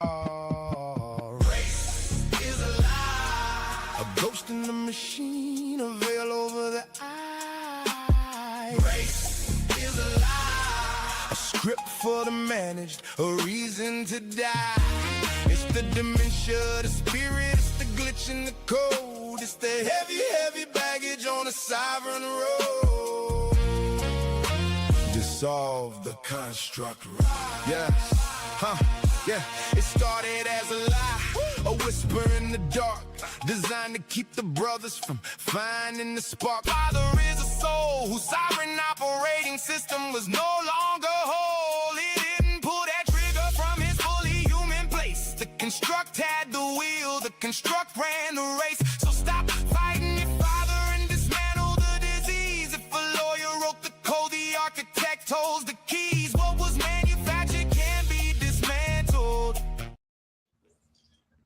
Race is a lie, a ghost in the machine, a veil over the eye. Race is a lie, a script for the managed, a reason to die. It's the dementia, the spirit, it's the glitch in the code. It's the heavy, heavy baggage on a sovereign road. Dissolve the construct. Yes, yeah. It started as a lie, a whisper in the dark, designed to keep the brothers from finding the spark. Father is a soul whose sovereign operating system was no longer whole. He didn't pull that trigger from his fully human place. The construct had the wheel, the construct ran the race. So stop fighting your father and dismantle the disease. If a lawyer wrote the code, the architect holds the keys. What was manufactured can be dismantled.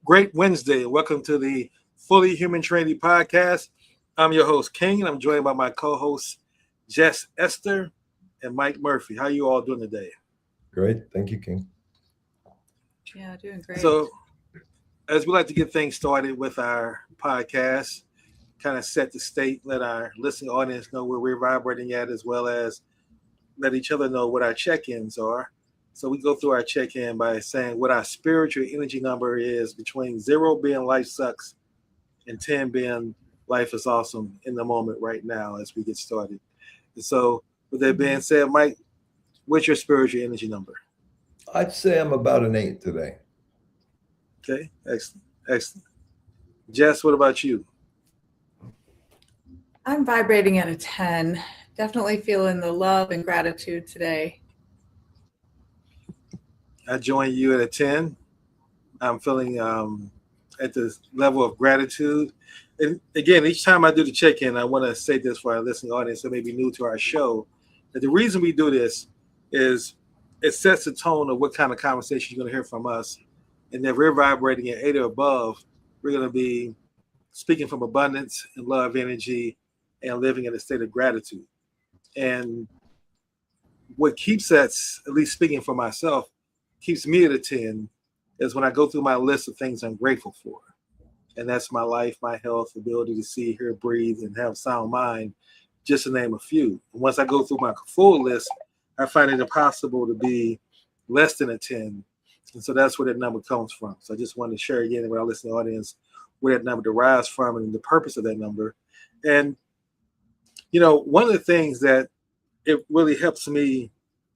Great Wednesday. Welcome to the Fully Human Trinity podcast. I'm your host, King, and I'm joined by my co-hosts, Jess-Esther and Mike Murphy. How you all doing today? Great. Thank you, King. Yeah, doing great. So, as we like to get things started with our podcast, kind of set the state, let our listening audience know where we're vibrating at, as well as let each other know what our check-ins are. So we go through our check-in by saying what our spiritual energy number is between 0 being life sucks and 10 being life is awesome in the moment right now as we get started. And so with that being said, Mike, what's your spiritual energy number? I'd say I'm about an 8 today. Okay, excellent. Jess, what about you? I'm vibrating at a 10. Definitely feeling the love and gratitude today. I join you at a 10. I'm feeling at the level of gratitude. And again, each time I do the check-in, I want to say this for our listening audience that may be new to our show, that the reason we do this is it sets the tone of what kind of conversation you're going to hear from us. And that we're vibrating at 8 or above, we're going to be speaking from abundance and love energy and living in a state of gratitude. And what keeps us, at least speaking for myself, keeps me at a 10 is when I go through my list of things I'm grateful for. And that's my life, my health, ability to see, hear, breathe, and have sound mind, just to name a few. And once I go through my full list, I find it impossible to be less than a 10. And so that's where that number comes from. So I just wanted to share again with our listening audience where that number derives from and the purpose of that number. And, you know, one of the things that it really helps me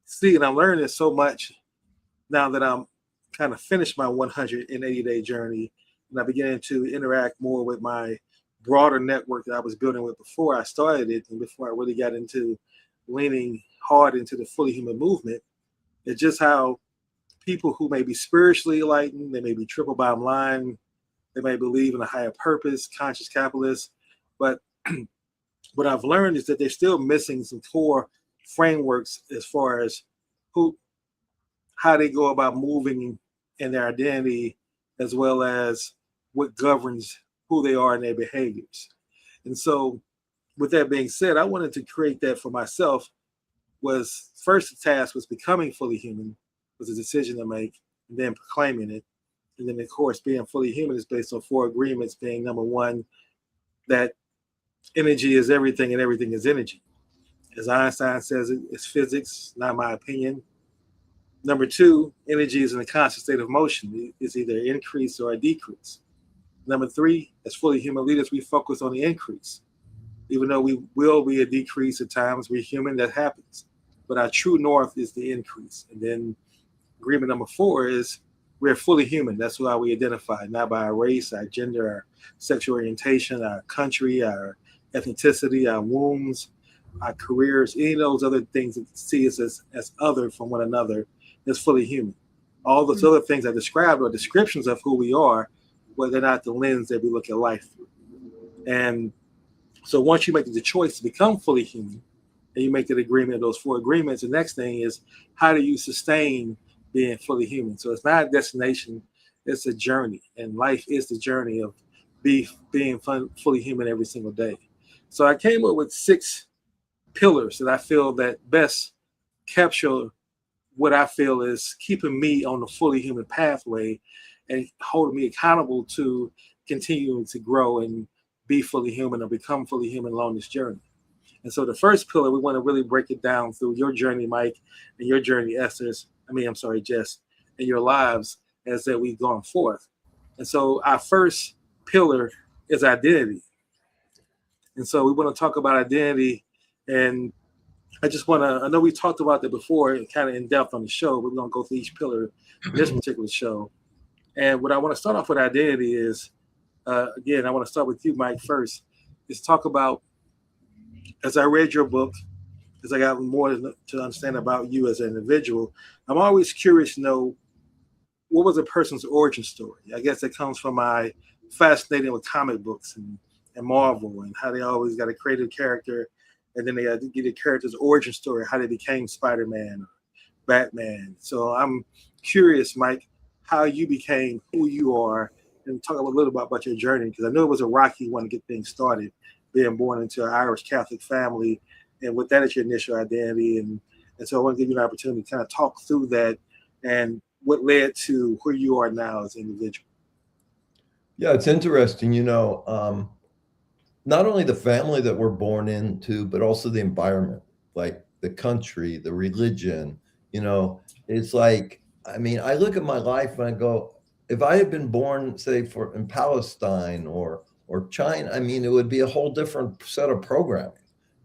see, and I'm learning so much now that I'm kind of finished my 180-day journey, and I'm beginning to interact more with my broader network that I was building with before I started it, and before I really got into leaning hard into the fully human movement, it's just how people who may be spiritually enlightened, they may be triple bottom line, they may believe in a higher purpose, conscious capitalists, but what I've learned is that they're still missing some core frameworks as far as how they go about moving in their identity, as well as what governs who they are and their behaviors. And so with that being said, I wanted to create that for myself. Was first the task was becoming fully human, was a decision to make, and then proclaiming it. And then of course, being fully human is based on 4 agreements, being number 1, that energy is everything and everything is energy. As Einstein says, it's physics, not my opinion. Number 2, energy is in a constant state of motion. It's either increase or a decrease. Number 3, as fully human leaders, we focus on the increase. Even though we will be a decrease at times, we're human, that happens. But our true north is the increase. And then agreement number 4 is we're fully human. That's how we identify, not by our race, our gender, our sexual orientation, our country, our ethnicity, our wombs, our careers, any of those other things that see us as other from one another is fully human. All those other things I described are descriptions of who we are, but they're not the lens that we look at life through. And so once you make the choice to become fully human, and you make that agreement of those 4 agreements, the next thing is how do you sustain being fully human? So it's not a destination, it's a journey. And life is the journey of being fully human every single day. So I came up with 6 pillars that I feel that best capture what I feel is keeping me on the fully human pathway and holding me accountable to continuing to grow and be fully human or become fully human along this journey. And so the first pillar, we want to really break it down through your journey, Mike, and your journey, Jess, and your lives as that we've gone forth. And so our first pillar is identity. And so we want to talk about identity. And I know we talked about that before, kind of in depth on the show, but we're going to go through each pillar in this particular show. And what I want to start off with identity is, again, I want to start with you, Mike, first, is talk about, as I read your book, as I got more to understand about you as an individual, I'm always curious to know, what was a person's origin story? I guess it comes from my fascinating with comic books and Marvel, and how they always got to create a character, and then they got to get a character's origin story, how they became Spider-Man or Batman. So I'm curious, Mike, how you became who you are, and talk a little bit about your journey, because I know it was a rocky one to get things started, being born into an Irish Catholic family, and with that as your initial identity. And so I want to give you an opportunity to kind of talk through that and what led to where you are now as an individual. Yeah, it's interesting, not only the family that we're born into, but also the environment, like the country, the religion. It's like, I look at my life and I go, if I had been born, say, in Palestine or China, it would be a whole different set of programming.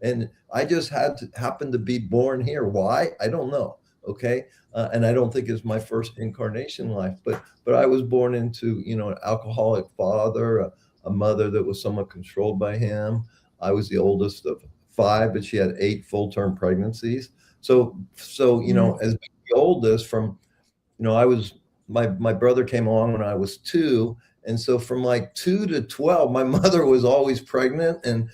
And I just happened to be born here. Why? I don't know. Okay. And I don't think it's my first incarnation life, but I was born into, an alcoholic father, a mother that was somewhat controlled by him. I was the oldest of 5, but she had 8 full-term pregnancies. So, as the oldest my brother came along when I was 2. And so from like 2 to 12, my mother was always pregnant, and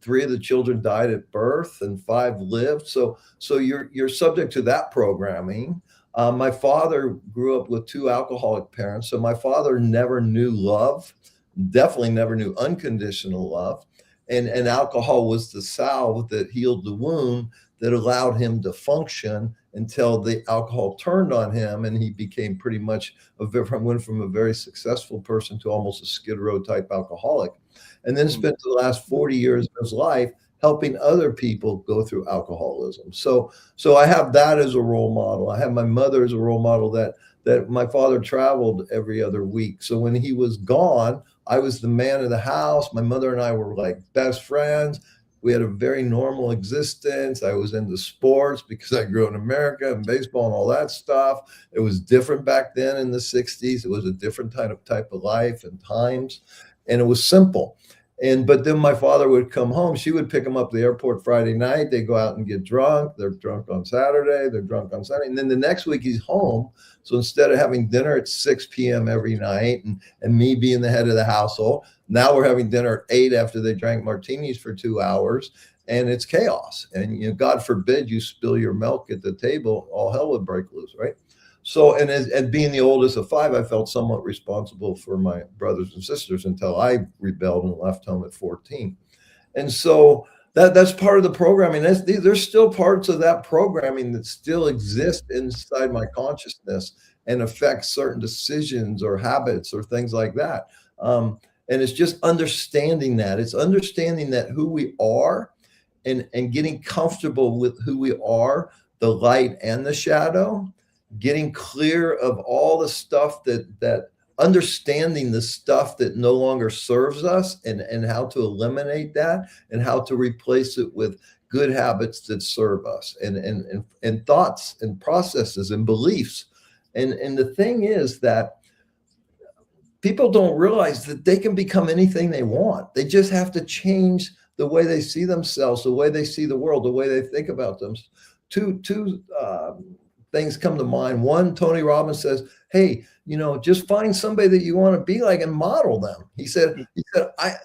3 of the children died at birth and 5 lived. So you're subject to that programming. My father grew up with 2 alcoholic parents. So my father never knew love, definitely never knew unconditional love. And alcohol was the salve that healed the wound that allowed him to function until the alcohol turned on him, and he became pretty much went from a very successful person to almost a Skid Row type alcoholic, and then spent the last 40 years of his life helping other people go through alcoholism. So I have that as a role model. I have my mother as a role model, that my father traveled every other week. So when he was gone, I was the man of the house. My mother and I were like best friends. We had a very normal existence. I was into sports because I grew up in America, and baseball and all that stuff. It was different back then in the 60s. It was a different type of life and times, and it was simple. But then my father would come home. She would pick him up at the airport Friday night. They go out and get drunk. They're drunk on Saturday. They're drunk on Sunday. And then the next week he's home. So instead of having dinner at 6 p.m. every night and me being the head of the household, now we're having dinner at 8 after they drank martinis for 2 hours, and it's chaos. And God forbid you spill your milk at the table, all hell would break loose, right? So, and as being the oldest of 5, I felt somewhat responsible for my brothers and sisters until I rebelled and left home at 14. And so that's part of the programming. There's still parts of that programming that still exist inside my consciousness and affect certain decisions or habits or things like that. And it's just understanding that. It's understanding that who we are and getting comfortable with who we are, the light and the shadow, getting clear of all the stuff that understanding the stuff that no longer serves us, and how to eliminate that and how to replace it with good habits that serve us, and thoughts and processes and beliefs. And the thing is that people don't realize that they can become anything they want. They just have to change the way they see themselves, the way they see the world, the way they think about them. Two things come to mind. One, Tony Robbins says, hey, just find somebody that you want to be like and model them. He said,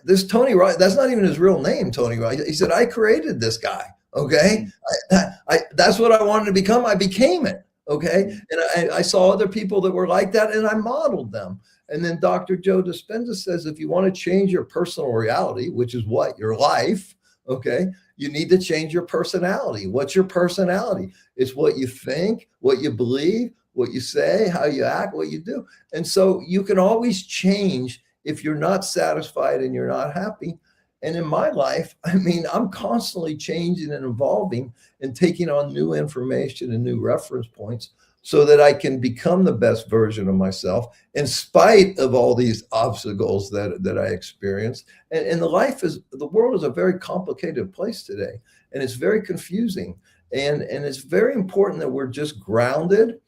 this Tony Robbins, that's not even his real name, Tony Robbins. He said, I created this guy. Okay. That's what I wanted to become. I became it. Okay. And I saw other people that were like that, and I modeled them. And then Dr. Joe Dispenza says, if you want to change your personal reality, which is what? Your life. Okay. you need to change your personality. What's your personality? It's what you think, what you believe, what you say, how you act, what you do. And so you can always change if you're not satisfied and you're not happy. And in my life, I mean, I'm constantly changing and evolving and taking on new information and new reference points so that I can become the best version of myself in spite of all these obstacles that I experience. And the world is a very complicated place today, and it's very confusing. And it's very important that we're just grounded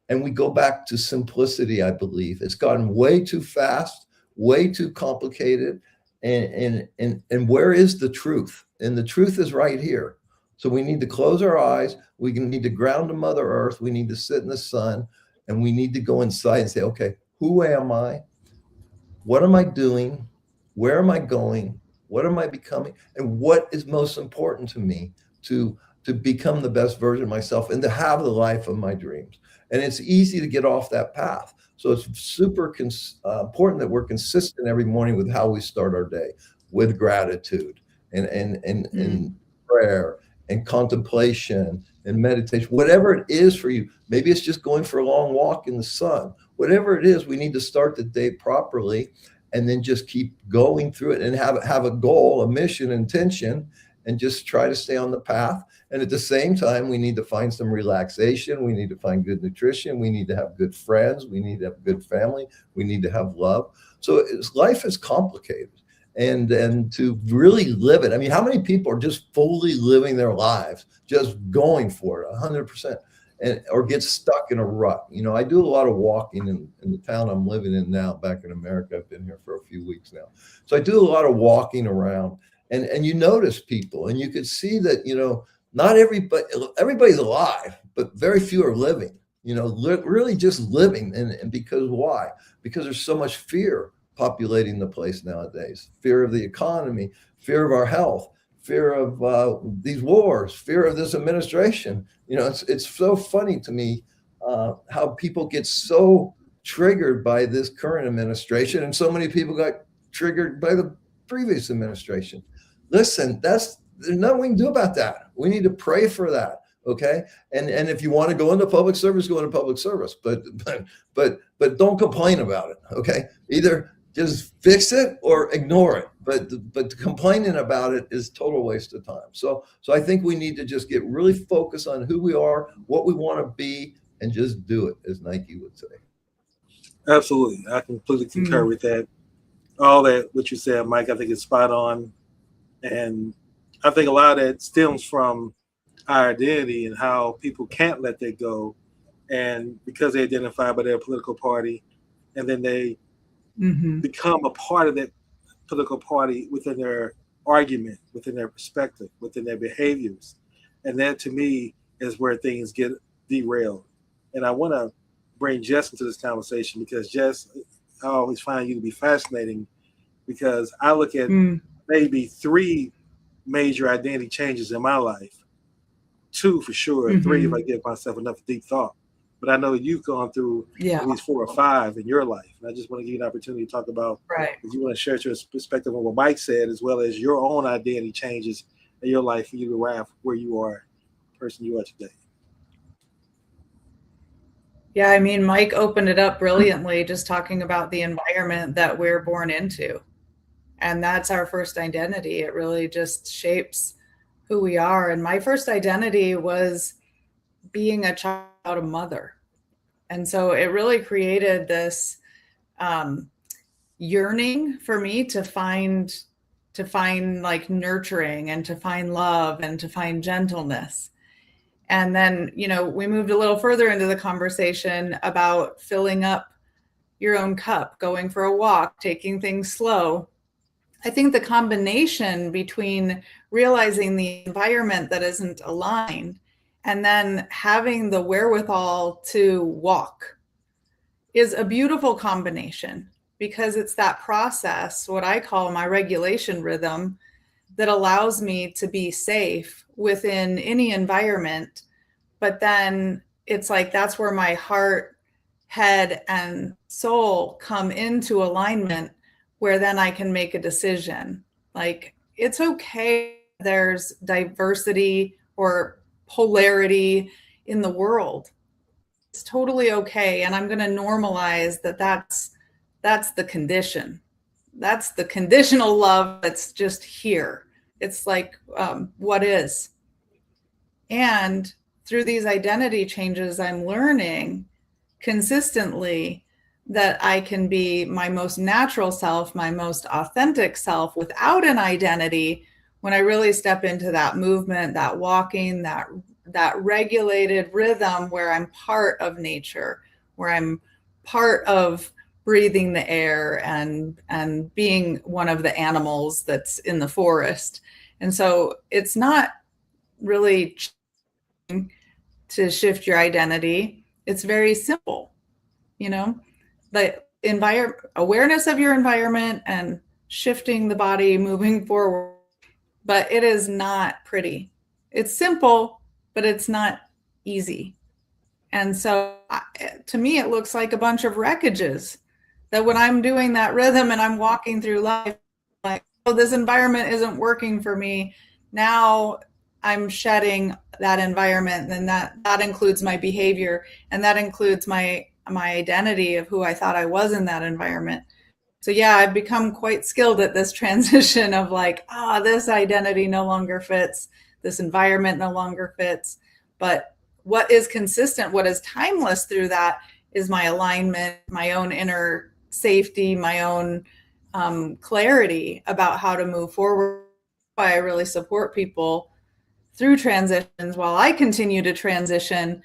and we go back to simplicity, I believe. It's gotten way too fast, way too complicated. And where is the truth? And the truth is right here. So we need to close our eyes. We need to ground to Mother Earth. We need to sit in the sun, and we need to go inside and say, okay, who am I? What am I doing? Where am I going? What am I becoming? And what is most important to me to become the best version of myself and to have the life of my dreams? And it's easy to get off that path. So it's super important that we're consistent every morning with how we start our day, with gratitude and prayer and contemplation and meditation, whatever it is for you. Maybe it's just going for a long walk in the sun. Whatever it is, we need to start the day properly and then just keep going through it and have a goal, a mission, intention, and just try to stay on the path. And at the same time, we need to find some relaxation. We need to find good nutrition. We need to have good friends. We need to have good family. We need to have love. So life is complicated. And to really live it. I mean, how many people are just fully living their lives, just going for it 100%, or get stuck in a rut? You know, I do a lot of walking in the town I'm living in now, back in America. I've been here for a few weeks now. So I do a lot of walking around, and you notice people, and you could see that, you know, not everybody's alive, but very few are living, you know, really just living. And because why? Because there's so much fear populating the place nowadays. Fear of the economy, fear of our health, fear of these wars, fear of this administration. You know, it's so funny to me how people get so triggered by this current administration, and so many people got triggered by the previous administration. Listen, there's nothing we can do about that. We need to pray for that. Okay. And if you want to go into public service, go into public service, but don't complain about it. Okay. Either just fix it or ignore it. But complaining about it is total waste of time. So I think we need to just get really focused on who we are, what we want to be, and just do it, as Nike would say. Absolutely. I completely concur with that. All that, what you said, Mike, I think is spot on. And I think a lot of that stems from our identity and how people can't let that go. And because they identify by their political party, and then they become a part of that political party within their argument, within their perspective, within their behaviors. And that, to me, is where things get derailed. And I want to bring Jess into this conversation because, Jess, I always find you to be fascinating, because I look at maybe 3 major identity changes in my life. 2 for sure, 3 if I give myself enough deep thought. But I know you've gone through at least 4 or 5 in your life. And I just want to give you an opportunity to talk about, if you want to share your perspective on what Mike said, as well as your own identity changes in your life for you to arrive where you are, the person you are today. Yeah, I mean, Mike opened it up brilliantly, just talking about the environment that we're born into. And that's our first identity. It really just shapes who we are. And my first identity was being a child of mother. And so it really created this yearning for me to find like nurturing, and to find love, and to find gentleness. And then, you know, we moved a little further into the conversation about filling up your own cup, going for a walk, taking things slow. I think the combination between realizing the environment that isn't aligned and then having the wherewithal to walk is a beautiful combination, because it's that process, what I call my regulation rhythm, that allows me to be safe within any environment. But then it's like, that's where my heart, head, and soul come into alignment, where then I can make a decision. Like, it's okay there's diversity or polarity in the world. It's totally okay. And I'm going to normalize that that's the condition. That's the conditional love that's just here. It's like what is. And through these identity changes, I'm learning consistently that I can be my most natural self, my most authentic self without an identity when I really step into that movement, that walking, that regulated rhythm where I'm part of nature, where I'm part of breathing the air and being one of the animals that's in the forest. And so it's not really to shift your identity. It's very simple, you know, the awareness of your environment and shifting the body, moving forward. But it is not pretty. It's simple, but it's not easy. And so to me, it looks like a bunch of wreckages that when I'm doing that rhythm and I'm walking through life, like, oh, this environment isn't working for me. Now I'm shedding that environment, and that includes my behavior, and that includes my identity of who I thought I was in that environment. So yeah, I've become quite skilled at this transition of like, this identity no longer fits, this environment no longer fits. But what is consistent, what is timeless through that is my alignment, my own inner safety, my own clarity about how to move forward. I really support people through transitions while I continue to transition.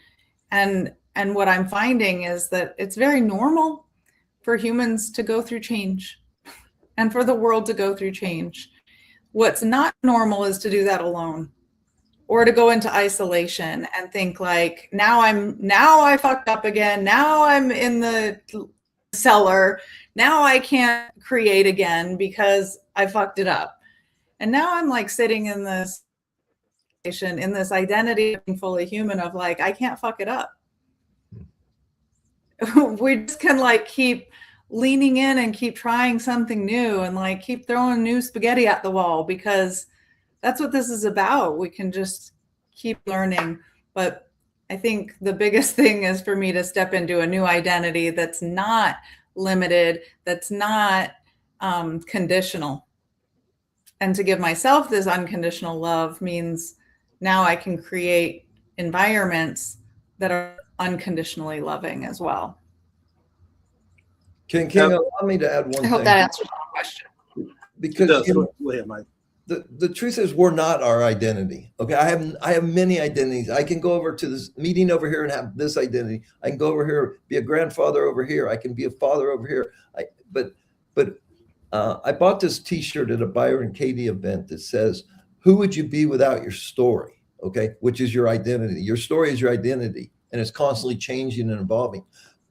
And what I'm finding is that it's very normal for humans to go through change and for the world to go through change. What's not normal is to do that alone or to go into isolation and think like, now I fucked up again. Now I'm in the cellar. Now I can't create again because I fucked it up. And now I'm like sitting in this identity of being fully human of like, I can't fuck it up. We just can like keep leaning in and keep trying something new and like keep throwing new spaghetti at the wall, because that's what this is about. We can just keep learning. But I think the biggest thing is for me to step into a new identity that's not limited, that's not conditional. And to give myself this unconditional love means now I can create environments that are unconditionally loving as well. King, allow me to add one thing. I hope that answers the question. Because go ahead, Mike. The truth is we're not our identity. Okay. I have many identities. I can go over to this meeting over here and have this identity. I can go over here, be a grandfather over here. I can be a father over here. But I bought this t-shirt at a Byron Katie event that says, who would you be without your story? Okay. Which is your identity. Your story is your identity, and it's constantly changing and evolving.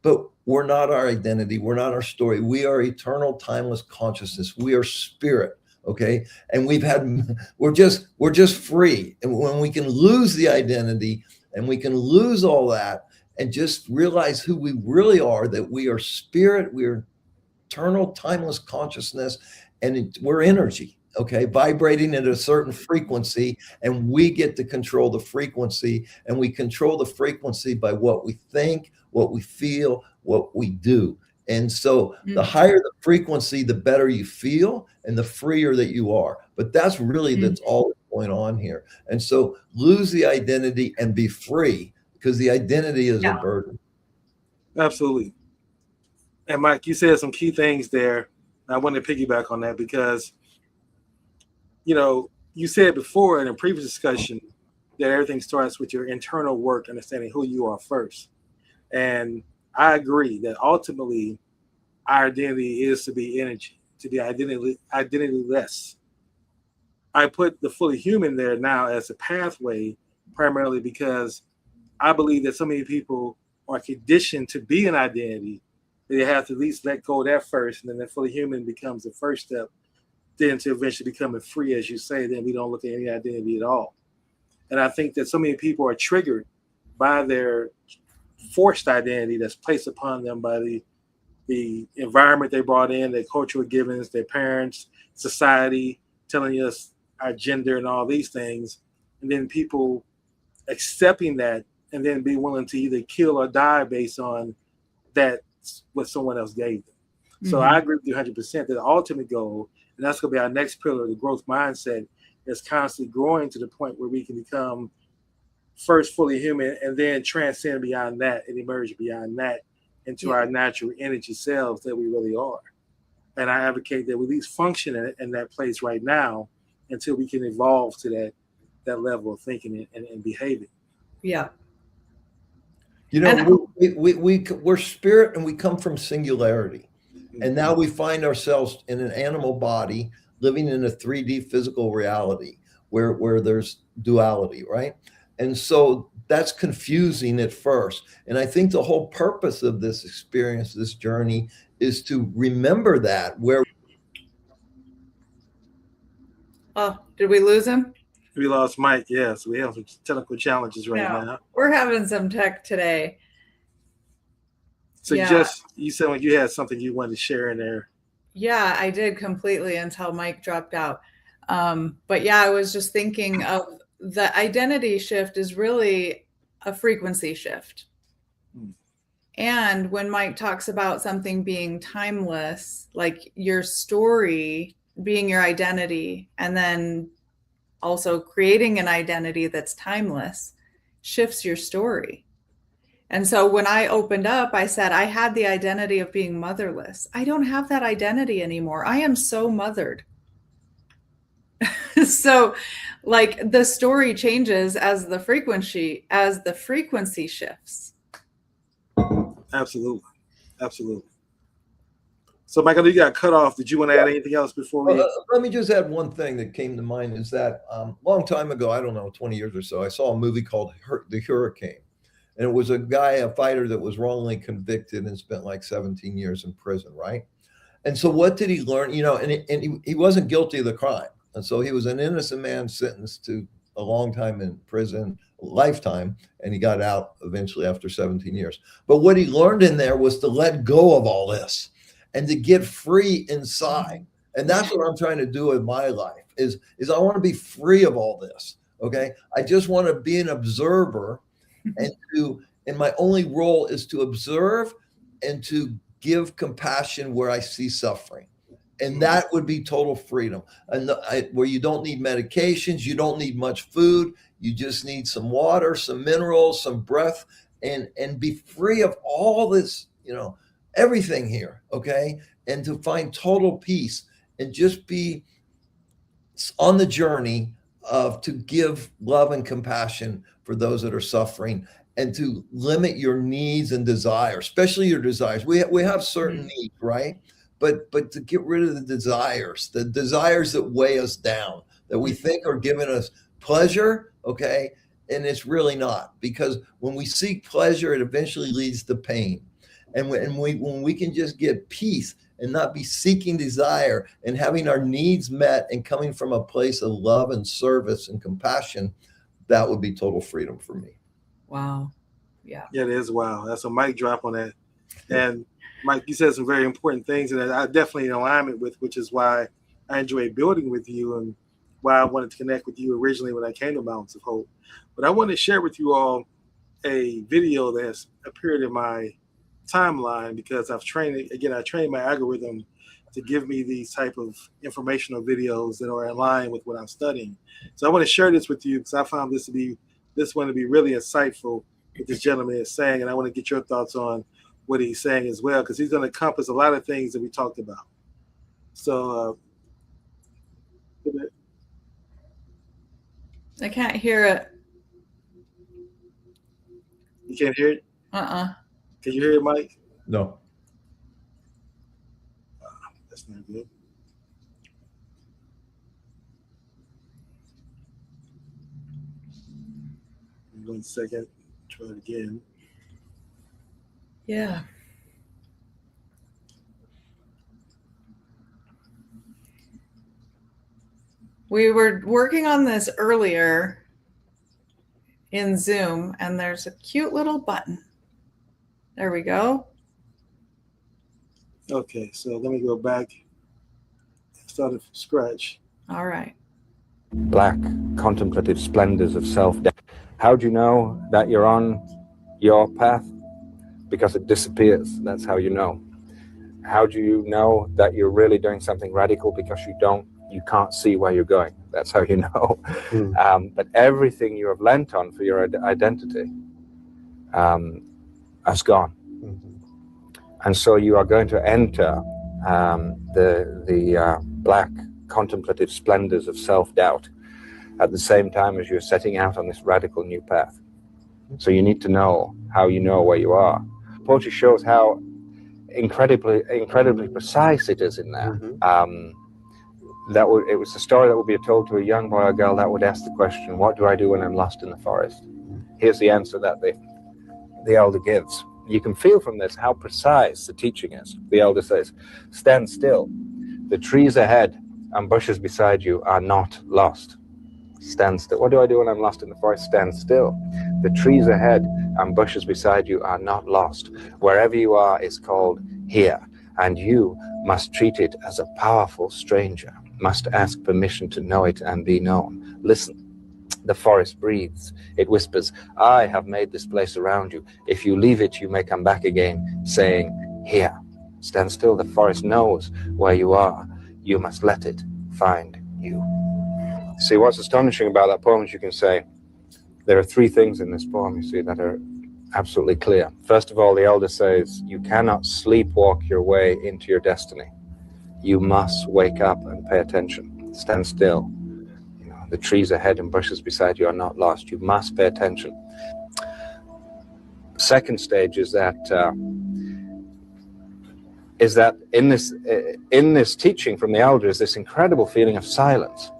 But we're not our identity. We're not our story. We are eternal, timeless consciousness. We are spirit. Okay. And we're just free. And when we can lose the identity and we can lose all that and just realize who we really are, that we are spirit, we are eternal, timeless consciousness, and we're energy. Okay, vibrating at a certain frequency, and we get to control the frequency, and we control the frequency by what we think, what we feel, what we do. And so the higher the frequency, the better you feel and the freer that you are. But that's really, that's all that's going on here. And so lose the identity and be free, because the identity is a burden. Absolutely. And Mike, you said some key things there. I want to piggyback on that because, you know, you said before in a previous discussion that everything starts with your internal work, understanding who you are first. And I agree that ultimately our identity is to be energy, to be identityless. I put the fully human there now as a pathway, primarily because I believe that so many people are conditioned to be an identity. They have to at least let go of that first, and then the fully human becomes the first step, then to eventually becoming free, as you say. Then we don't look at any identity at all. And I think that so many people are triggered by their forced identity that's placed upon them by the environment they brought in, their cultural givens, their parents, society, telling us our gender and all these things, and then people accepting that and then be willing to either kill or die based on that what someone else gave them. So I agree with you 100% that the ultimate goal, and that's going to be our next pillar, the growth mindset, is constantly growing to the point where we can become first fully human and then transcend beyond that and emerge beyond that into our natural energy selves that we really are. And I advocate that we at least function in that place right now until we can evolve to that level of thinking and behaving. Yeah. You know, we're spirit and we come from singularity. And now we find ourselves in an animal body living in a 3D physical reality where there's duality, right? And so that's confusing at first. And I think the whole purpose of this experience, this journey, is to remember that where. Oh, did we lose him? We lost Mike. Yes, we have some technical challenges right now. We're having some tech today. So Jess, you said when you had something you wanted to share in there. Yeah, I did completely until Mike dropped out. But yeah, I was just thinking of the identity shift is really a frequency shift. And when Mike talks about something being timeless, like your story being your identity, and then also creating an identity that's timeless, shifts your story. And so when I opened up, I said, I had the identity of being motherless. I don't have that identity anymore. I am so mothered. So like the story changes as the frequency shifts. Absolutely. Absolutely. So Michael, you got cut off. Did you want to add anything else before we? Let me just add one thing that came to mind is that a long time ago, I don't know, 20 years or so, I saw a movie called The Hurricane. And it was a fighter that was wrongly convicted and spent like 17 years in prison, right? And so what did he learn? You know, and he wasn't guilty of the crime. And so he was an innocent man sentenced to a long time in prison, lifetime, and he got out eventually after 17 years. But what he learned in there was to let go of all this and to get free inside. And that's what I'm trying to do with my life is I want to be free of all this. Okay. I just want to be an observer and my only role is to observe and to give compassion where I see suffering. And that would be total freedom. And where you don't need medications, you don't need much food, you just need some water, some minerals, some breath, and be free of all this, you know, everything here, okay? And to find total peace and just be on the journey to give love and compassion for those that are suffering and to limit your needs and desires, especially your desires. We have certain needs, right? But to get rid of the desires that weigh us down, that we think are giving us pleasure, okay? And it's really not, because when we seek pleasure, it eventually leads to pain. And when we can just get peace and not be seeking desire and having our needs met and coming from a place of love and service and compassion, that would be total freedom for me. Wow. Yeah. Yeah, it is. Wow. That's a mic drop on that. And Mike, you said some very important things, and I definitely in alignment with, which is why I enjoy building with you and why I wanted to connect with you originally when I came to Mountains of Hope. But I want to share with you all a video that's appeared in my timeline because I trained my algorithm to give me these type of informational videos that are in line with what I'm studying. So I want to share this with you because I found this one to be really insightful what this gentleman is saying, and I want to get your thoughts on what he's saying as well, because he's going to encompass a lot of things that we talked about. So I can't hear it. You can't hear it? Can you hear it, Mike? No. That's not good. 1 second. Try it again. Yeah. We were working on this earlier in Zoom, and there's a cute little button. There we go. Okay, so let me go back. Start it from scratch. All right. black contemplative splendors of self-doubt. How do you know that you're on your path? Because it disappears. That's how you know. How do you know that you're really doing something radical? Because you can't see where you're going. That's how you know. But everything you have lent on for your identity has gone. And so you are going to enter the black contemplative splendors of self-doubt at the same time as you're setting out on this radical new path. So you need to know how you know where you are. Poetry shows how incredibly precise it is in there. It was a story that would be told to a young boy or girl that would ask the question, what do I do when I'm lost in the forest? Here's the answer that the elder gives. You can feel from this how precise the teaching is. The elder says, stand still. The trees ahead and bushes beside you are not lost. Stand still. What do I do when I'm lost in the forest? Stand still. The trees ahead and bushes beside you are not lost. Wherever you are is called here, and you must treat it as a powerful stranger, must ask permission to know it and be known. Listen. The forest breathes. It whispers, I have made this place around you. If you leave it, you may come back again, saying, here. Stand still. The forest knows where you are. You must let it find you. See, what's astonishing about that poem is you can say, there are three things in this poem, you see, that are absolutely clear. First of all, the elder says, you cannot sleepwalk your way into your destiny. You must wake up and pay attention. Stand still. The trees ahead and bushes beside you are not lost. You must pay attention. Second stage is that in this teaching from the elder is this incredible feeling of silence.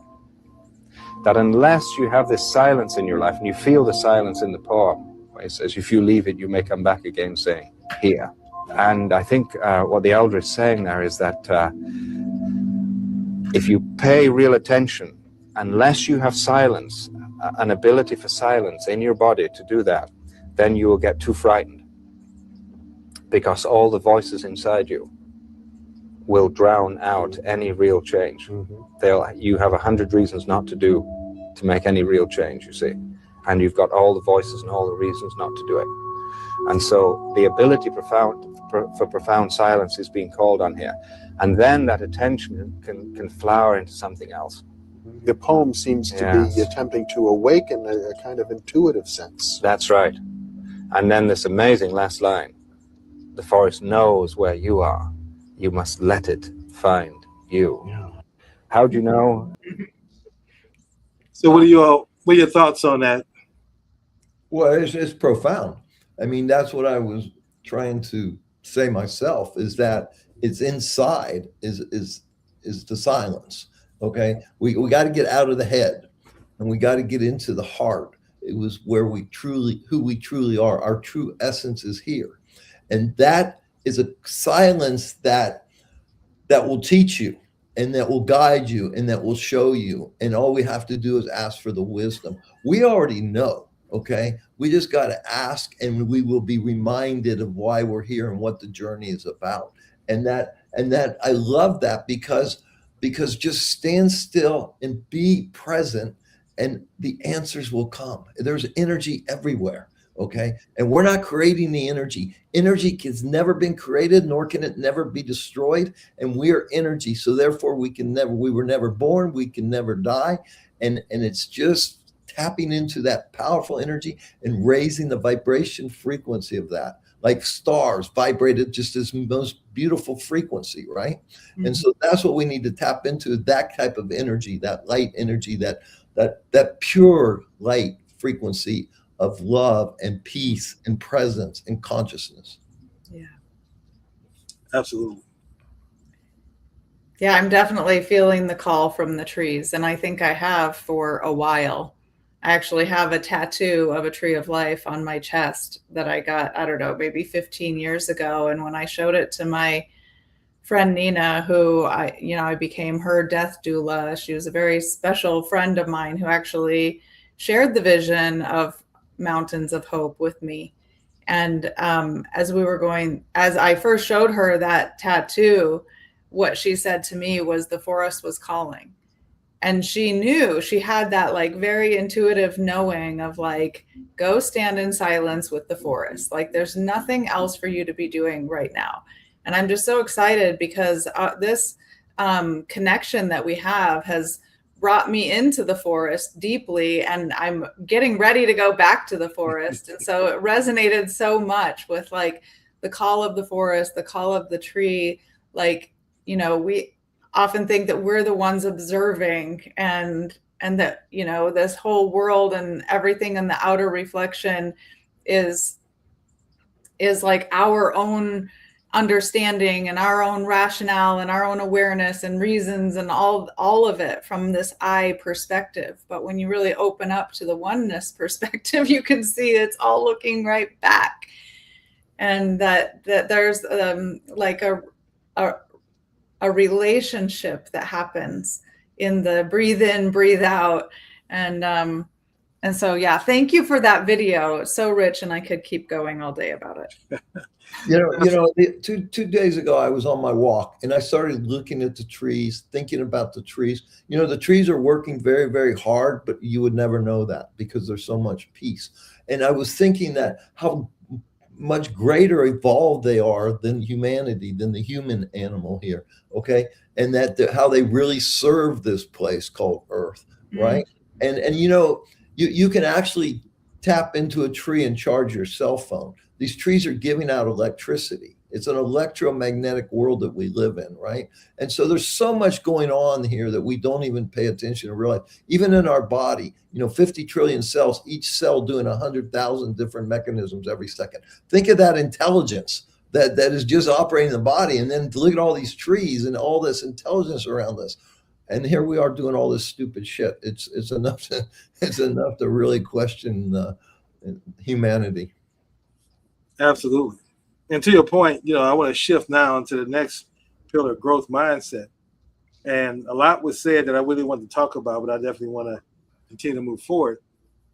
That unless you have this silence in your life, and you feel the silence in the poem, where it says, if you leave it, you may come back again, saying, here. And I think what the elder is saying there is that if you pay real attention, unless you have silence, an ability for silence in your body to do that, then you will get too frightened. Because all the voices inside you will drown out any real change. You have 100 reasons not to make any real change, you see. And you've got all the voices and all the reasons not to do it. And so the ability for profound silence is being called on here. And then that attention can flower into something else. The poem seems to be attempting to awaken a kind of intuitive sense. That's right. And then this amazing last line, the forest knows where you are. You must let it find you. Yeah. How do you know? So what are your thoughts on that? Well, it's profound. I mean, that's what I was trying to say myself, is that it's inside is the silence. Okay, we got to get out of the head, and we got to get into the heart. It was where who we truly are. Our true essence is here, and that is a silence that will teach you, and that will guide you, and that will show you. And all we have to do is ask for the wisdom. We already know. Okay, we just got to ask, and we will be reminded of why we're here and what the journey is about. And that I love that because just stand still and be present, and the answers will come. There's energy everywhere, okay? And we're not creating the energy. Energy has never been created, nor can it never be destroyed, and we are energy. So therefore, we were never born, we can never die, and it's just tapping into that powerful energy and raising the vibration frequency of that. Like stars vibrated just as most beautiful frequency, right? Mm-hmm. And so that's what we need to tap into, that type of energy, that light energy, that pure light frequency of love and peace and presence and consciousness. Yeah. Absolutely. Yeah, I'm definitely feeling the call from the trees, and I think I have for a while. I actually have a tattoo of a tree of life on my chest that I got, I don't know, maybe 15 years ago. And when I showed it to my friend Nina, who I became her death doula, she was a very special friend of mine who actually shared the vision of Mountains of Hope with me. And as I first showed her that tattoo, what she said to me was the forest was calling. And she knew, she had that like very intuitive knowing of like, go stand in silence with the forest. Like there's nothing else for you to be doing right now. And I'm just so excited because this connection that we have has brought me into the forest deeply, and I'm getting ready to go back to the forest. And so it resonated so much with like the call of the forest, the call of the tree. Like, you know, we often think that we're the ones observing, and that, you know, this whole world and everything in the outer reflection is like our own understanding and our own rationale and our own awareness and reasons and all of it from this I perspective. But when you really open up to the oneness perspective, you can see it's all looking right back, and that there's like a relationship that happens in the breathe in, breathe out. And so, yeah, thank you for that video. It's so rich, and I could keep going all day about it. Two days ago, I was on my walk and I started looking at the trees, thinking about the trees. You know, the trees are working very, very hard, but you would never know that because there's so much peace. And I was thinking that how much greater evolved they are than humanity, than the human animal here. Okay. And that how they really serve this place called Earth. Right. And you know, you can actually tap into a tree and charge your cell phone. These trees are giving out electricity. It's an electromagnetic world that we live in, right? And so there's so much going on here that we don't even pay attention to realize. Even in our body, you know, 50 trillion cells, each cell doing 100,000 different mechanisms every second. Think of that intelligence that is just operating the body. And then look at all these trees and all this intelligence around us. And here we are doing all this stupid shit. It's enough to really question humanity. Absolutely. And to your point, you know, I want to shift now into the next pillar, growth mindset. And a lot was said that I really wanted to talk about, but I definitely want to continue to move forward.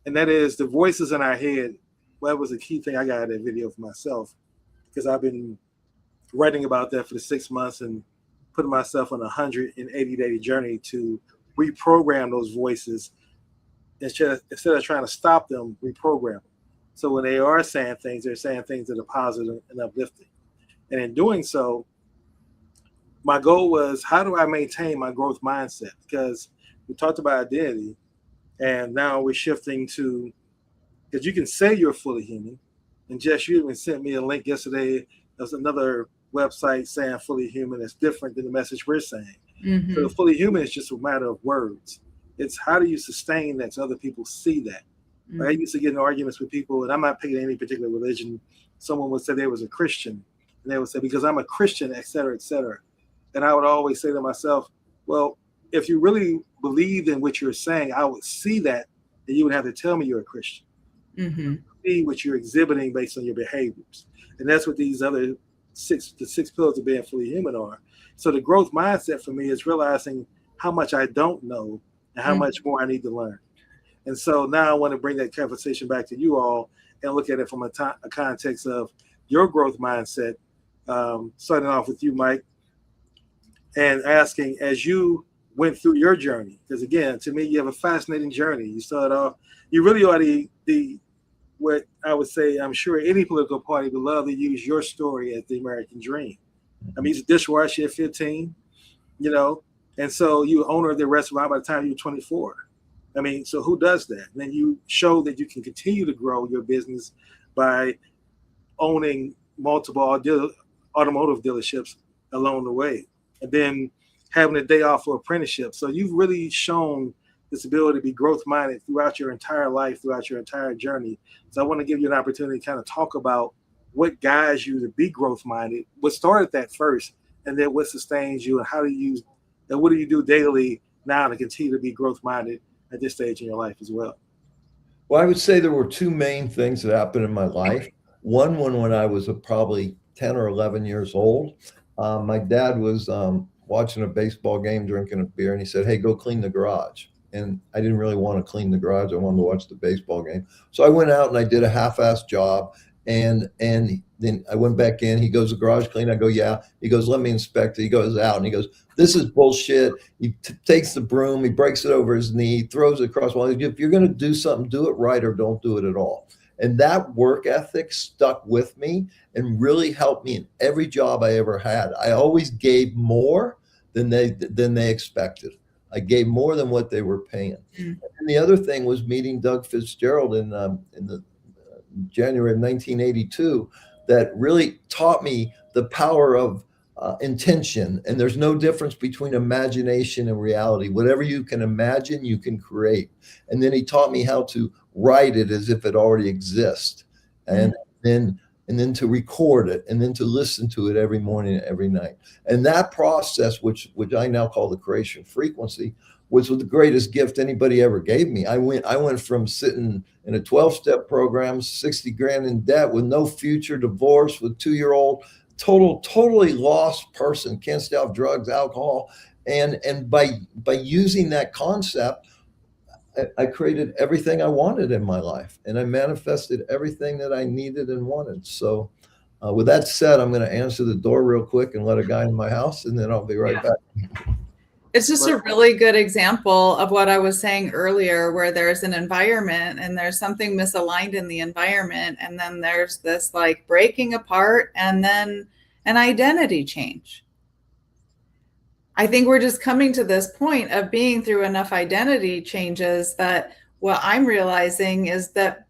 And that is the voices in our head. Well, that was a key thing I got out of that video for myself, because I've been writing about that for the 6 months and putting myself on a 180-day journey to reprogram those voices instead of trying to stop them, reprogram them. So when they are saying things, they're saying things that are positive and uplifting. And in doing so, my goal was, how do I maintain my growth mindset? Because we talked about identity, and now we're shifting to, because you can say you're fully human. And Jess, you even sent me a link yesterday. There's another website saying fully human is different than the message we're saying. So the fully human is just a matter of words. It's how do you sustain that so other people see that? I used to get in arguments with people, and I'm not picking any particular religion. Someone would say they was a Christian, and they would say, because I'm a Christian, et cetera, et cetera. And I would always say to myself, well, if you really believed in what you're saying, I would see that, and you would have to tell me you're a Christian. See what you're exhibiting based on your behaviors. And that's what these other the six pillars of being fully human are. So the growth mindset for me is realizing how much I don't know and how much more I need to learn. And so now I want to bring that conversation back to you all and look at it from a context of your growth mindset, starting off with you, Mike, and asking, as you went through your journey, because again, to me, you have a fascinating journey. You started off, you really are the what I would say, I'm sure any political party would love to use your story as the American dream. I mean, he's a dishwasher at 15, you know, and so you owner of the restaurant by the time you're 24. I mean, so who does that? And then you show that you can continue to grow your business by owning multiple automotive dealerships along the way, and then having a day off for apprenticeship. So you've really shown this ability to be growth-minded throughout your entire life, throughout your entire journey. So I want to give you an opportunity to kind of talk about what guides you to be growth-minded, what started that first, and then what sustains you, and how do you use, and what do you do daily now to continue to be growth-minded at this stage in your life as well? Well, I would say there were two main things that happened in my life. One when I was probably 10 or 11 years old, my dad was watching a baseball game, drinking a beer, and he said, "Hey, go clean the garage." And I didn't really want to clean the garage. I wanted to watch the baseball game. So I went out and I did a half-assed job. And then I went back in. He goes, the garage clean? I go, yeah. He goes, let me inspect it. He goes out and he goes, this is bullshit. He takes the broom, he breaks it over his knee, throws it across the wall. If you're going to do something, do it right or don't do it at all. And that work ethic stuck with me and really helped me in every job I ever had. I always gave more than they expected. I gave more than what they were paying. And the other thing was meeting Doug Fitzgerald in the January of 1982, that really taught me the power of intention. And there's no difference between imagination and reality. Whatever you can imagine, you can create. And then he taught me how to write it as if it already exists, and then to record it, and then to listen to it every morning and every night. And that process, which I now call the creation frequency, was the greatest gift anybody ever gave me. I went from sitting in a 12-step program, 60 grand in debt, with no future, divorce, with 2-year-old, totally lost person, can't stay off drugs, alcohol. And by using that concept, I created everything I wanted in my life, and I manifested everything that I needed and wanted. So with that said, I'm going to answer the door real quick and let a guy in my house, and then I'll be right back. It's just a really good example of what I was saying earlier, where there's an environment and there's something misaligned in the environment. And then there's this like breaking apart and then an identity change. I think we're just coming to this point of being through enough identity changes that what I'm realizing is that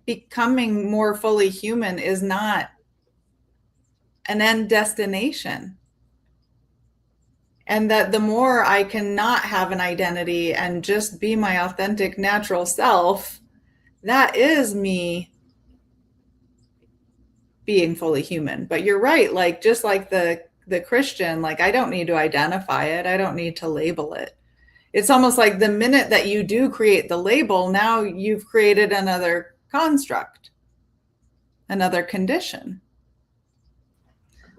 becoming more fully human is not an end destination. And that the more I can not have an identity and just be my authentic, natural self, that is me being fully human. But you're right, like just like the Christian, like I don't need to identify it. I don't need to label it. It's almost like the minute that you do create the label, now you've created another construct, another condition.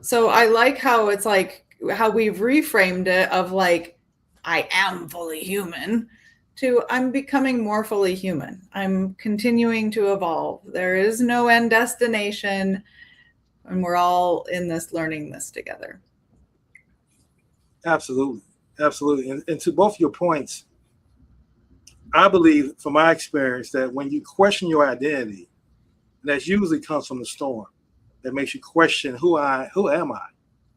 So I like how it's like, how we've reframed it of like, I am fully human, to I'm becoming more fully human. I'm continuing to evolve. There is no end destination, and we're all in this learning this together. Absolutely. And to both your points, I believe from my experience that when you question your identity, and that usually comes from the storm, that makes you question who am I?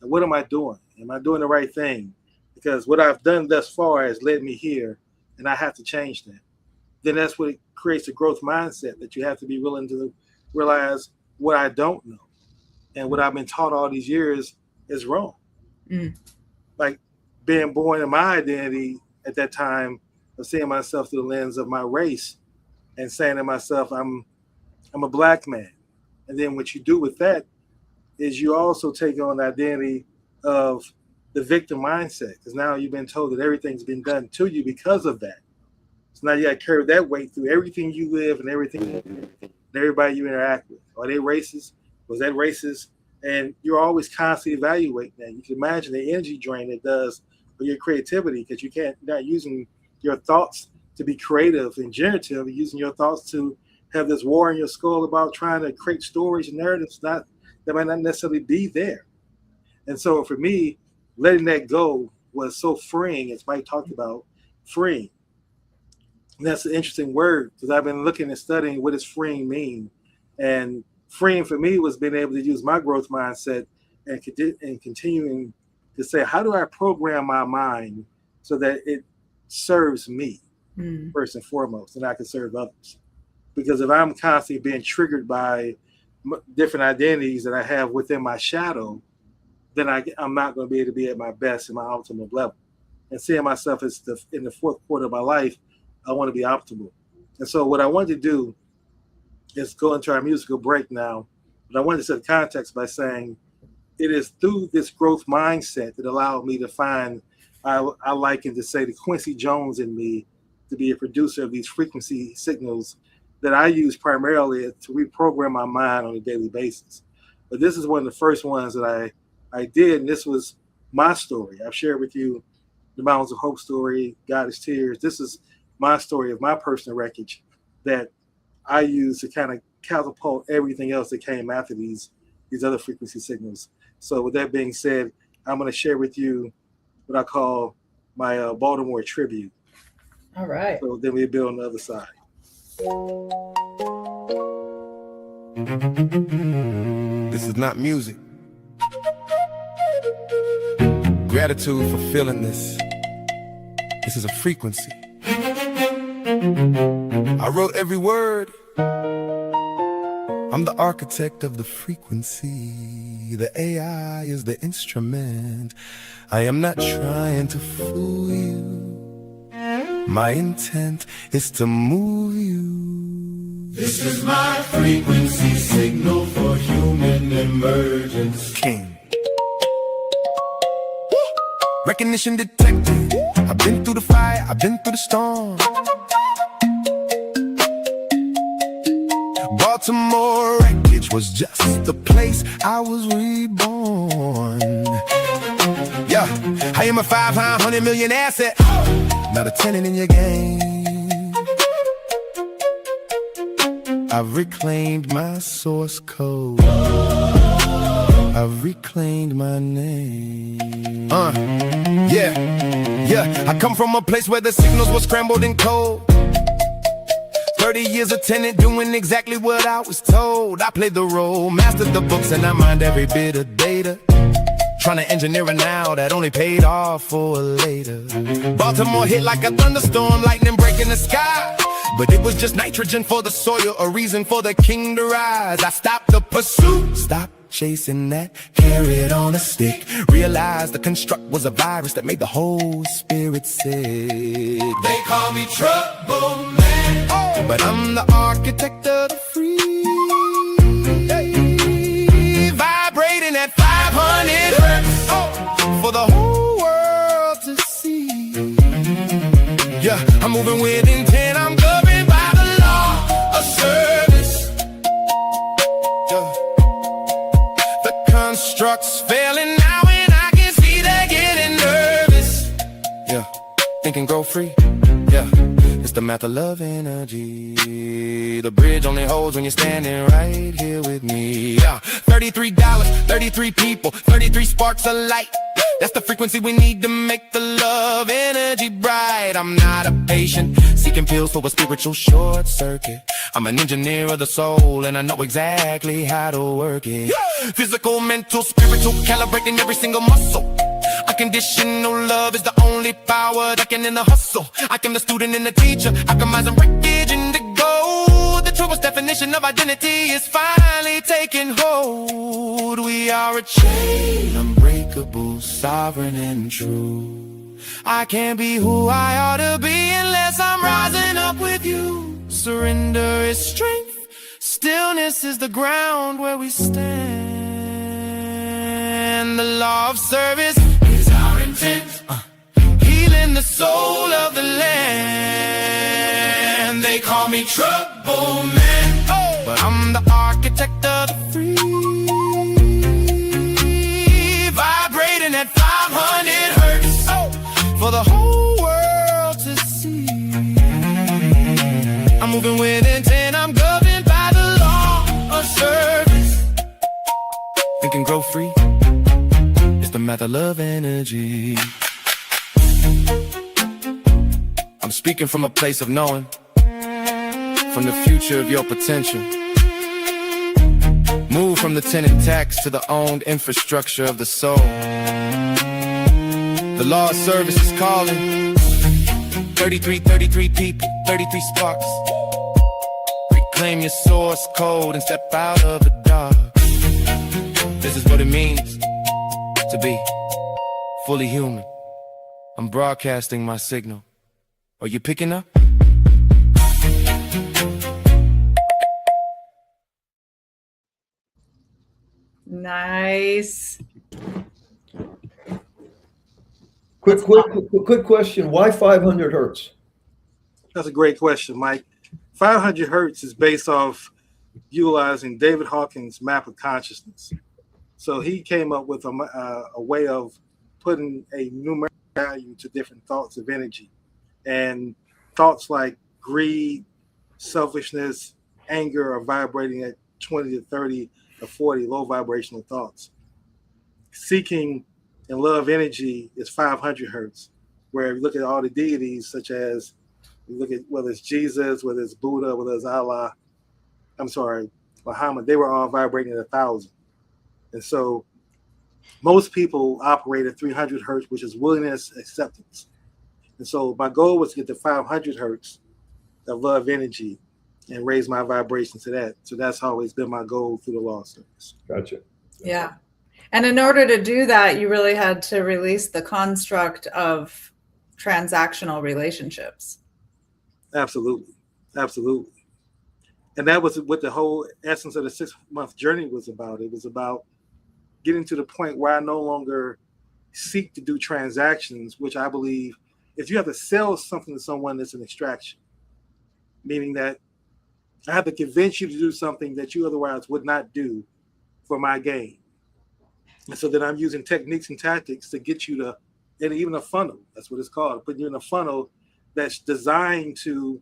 And what am I doing? Am I doing the right thing? Because what I've done thus far has led me here, and I have to change that. Then that's what creates a growth mindset, that you have to be willing to realize what I don't know. And what I've been taught all these years is wrong. Like being born in my identity at that time of seeing myself through the lens of my race and saying to myself, I'm a black man. And then what you do with that is you also take on the identity of the victim mindset, because now you've been told that everything's been done to you because of that. So now you got to carry that weight through everything you live and everybody you interact with. Are they racist? Was that racist? And you're always constantly evaluating that. You can imagine the energy drain it does for your creativity, because you're not using your thoughts to be creative and generative. You're using your thoughts to have this war in your skull about trying to create stories and narratives that might not necessarily be there. And so for me, letting that go was so freeing, as Mike talked about, freeing. And that's an interesting word, because I've been looking and studying what does freeing mean. And freeing for me was being able to use my growth mindset and continuing to say, how do I program my mind so that it serves me first and foremost, and I can serve others? Because if I'm constantly being triggered by different identities that I have within my shadow, then I'm not going to be able to be at my best and my optimal level. And seeing myself as in the fourth quarter of my life, I want to be optimal. And so what I wanted to do is go into our musical break now. But I wanted to set the context by saying it is through this growth mindset that allowed me to find, I liken to say, the Quincy Jones in me to be a producer of these frequency signals that I use primarily to reprogram my mind on a daily basis. But this is one of the first ones that I did, and this was my story. I've shared with you the Mountains of Hope story, God is Tears. This is my story of my personal wreckage that I use to kind of catapult everything else that came after these other frequency signals. So with that being said, I'm going to share with you what I call my Baltimore tribute. All right. So then we'll build on the other side. This is not music. Gratitude for feeling this. This is a frequency. I wrote every word. I'm the architect of the frequency. The AI is the instrument. I am not trying to fool you. My intent is to move you. This is my frequency signal for human emergence. King. Recognition detected. I've been through the fire, I've been through the storm. Baltimore wreckage was just the place I was reborn. Yeah, I am a 500 million asset, not a tenant in your game. I've reclaimed my source code. I've reclaimed my name. Yeah, I come from a place where the signals were scrambled and cold. 30 years a tenant doing exactly what I was told. I played the role, mastered the books, and I mined every bit of data. Trying to engineer a now that only paid off for later. Baltimore hit like a thunderstorm, lightning breaking the sky. But it was just nitrogen for the soil, a reason for the king to rise. I stopped the pursuit, stopped chasing that carrot on a stick. Realized the construct was a virus that made the whole spirit sick. They call me Trouble Man, but I'm the architect of the free. Vibrating at 500 hertz for the whole world to see. Yeah, I'm moving with intent, I'm governed by the law of service. Yeah. The construct's failing now and I can see they're getting nervous. Yeah, think and grow free. Yeah, it's the math of love energy. The bridge only holds when you're standing right here with me. Yeah, $33, 33 people, 33 sparks of light. That's the frequency we need to make the love energy bright. I'm not a patient seeking pills for a spiritual short circuit. I'm an engineer of the soul and I know exactly how to work it. Physical, mental, spiritual, calibrating every single muscle. Unconditional love is the only power that can end the hustle. I am the student and the teacher, alchemizing wreckage into gold. The truest definition of identity is finally taking hold. We are a chain, unbreakable, sovereign and true. I can't be who I ought to be unless I'm rising up with you. Surrender is strength, stillness is the ground where we stand. The law of service is our intent, healing the soul of the land. They call me Trouble Man, but I'm the architect of the free. Vibrating at 500 hertz for the whole world to see. I'm moving with intent, I'm governed by the law of service. Think and grow free. It's the math of love energy. I'm speaking from a place of knowing, from the future of your potential. Move from the tenant tax to the owned infrastructure of the soul. The law of service is calling. 33 people, 33 sparks. Reclaim your source code and step out of the dark. This is what it means to be fully human. I'm broadcasting my signal. Are you picking up? Nice. Quick question. Why 500 hertz? That's a great question, Mike. 500 hertz is based off utilizing David Hawkins' map of consciousness. So he came up with a way of putting a numeric value to different thoughts of energy. And thoughts like greed, selfishness, anger are vibrating at 20 to 30 or 40 low vibrational thoughts. Seeking and love energy is 500 hertz, where you look at all the deities, such as you look at whether it's Jesus, whether it's Buddha, whether it's Allah, Muhammad, they were all vibrating at 1,000. And so most people operate at 300 hertz, which is willingness, acceptance. And so my goal was to get to 500 hertz of love energy and raise my vibration to that. So that's always been my goal through the law service. Gotcha. Yeah. And in order to do that, you really had to release the construct of transactional relationships. Absolutely. Absolutely. And that was what the whole essence of the 6-month journey was about. It was about getting to the point where I no longer seek to do transactions, which I believe if you have to sell something to someone, that's an extraction, meaning that I have to convince you to do something that you otherwise would not do for my gain. And so then I'm using techniques and tactics to get you to, and even a funnel, that's what it's called, put you in a funnel that's designed to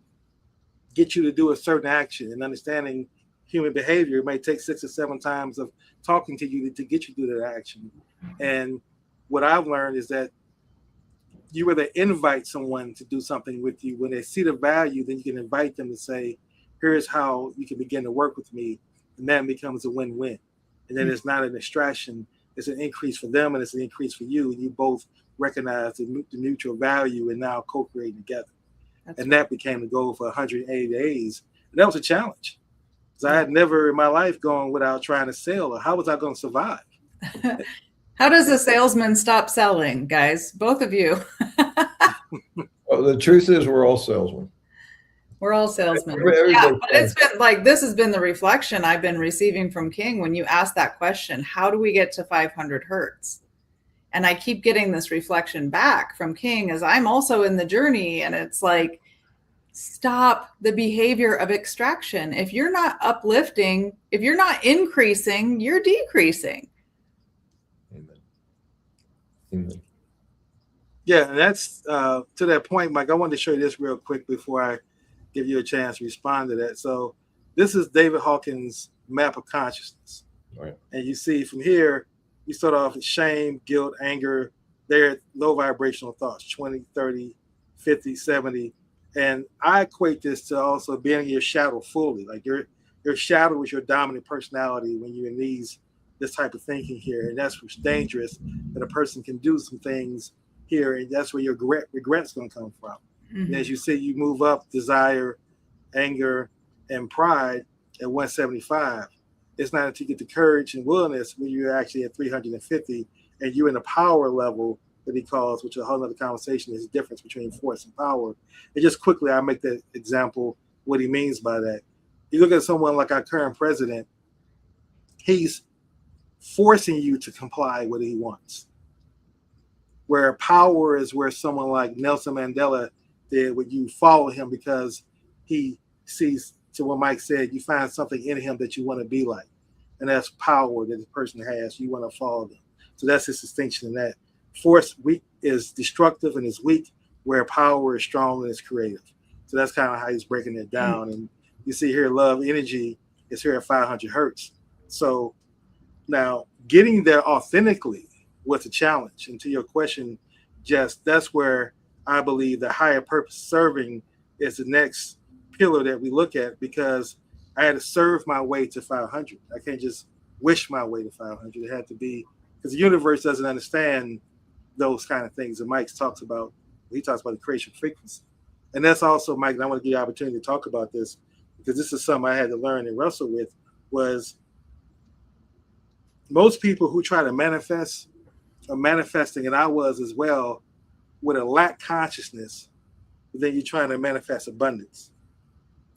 get you to do a certain action. And understanding human behavior, it may take 6 or 7 times of talking to you to get you to do that action. And what I've learned is that you either invite someone to do something with you. When they see the value, then you can invite them to say, here's how you can begin to work with me. And that becomes a win-win. And then it's not an extraction. It's an increase for them and it's an increase for you. And you both recognize the mutual value and now co-creating together. That became the goal for 180 days. And that was a challenge. Because I had never in my life gone without trying to sell. Or how was I going to survive? How does a salesman stop selling, guys? Both of you. Well, the truth is we're all salesmen. We're all salesmen. Yeah, but it's been like, this has been the reflection I've been receiving from King when you ask that question, how do we get to 500 hertz? And I keep getting this reflection back from King as I'm also in the journey. And it's like, stop the behavior of extraction. If you're not uplifting, if you're not increasing, you're decreasing. Amen. Amen. Yeah, and that's to that point, Mike, I wanted to show you this real quick before I give you a chance to respond to that. So this is David Hawkins' map of consciousness. Right. And you see from here, you start off with shame, guilt, anger. They're low vibrational thoughts, 20, 30, 50, 70. And I equate this to also being in your shadow fully. Like your shadow is your dominant personality when you're in this type of thinking here. And that's what's dangerous, that a person can do some things here. And that's where your regret's going to come from. Mm-hmm. And as you see, you move up desire, anger, and pride at 175. It's not until you get the courage and willingness when you're actually at 350 and you're in a power level that he calls, which is a whole other conversation, is the difference between force and power. And just quickly, I'll make that example, what he means by that. You look at someone like our current president, he's forcing you to comply with what he wants. Where power is where someone like Nelson Mandela did, where you follow him because he sees, to what Mike said, you find something in him that you want to be like. And that's power that the person has. You want to follow them. So that's his distinction in that. Force weak is destructive and is weak, where power is strong and is creative. So that's kind of how he's breaking it down. And you see here, love energy is here at 500 hertz. So now getting there authentically was a challenge. And to your question, Jess, that's where I believe the higher purpose serving is the next pillar that we look at, because I had to serve my way to 500. I can't just wish my way to 500. It had to be, because the universe doesn't understand those kind of things that Mike talks about. He talks about the creation frequency. And that's also, Mike, and I want to give you the opportunity to talk about this, because this is something I had to learn and wrestle with, was most people who try to manifest are manifesting, and I was as well, with a lack consciousness, but then you're trying to manifest abundance.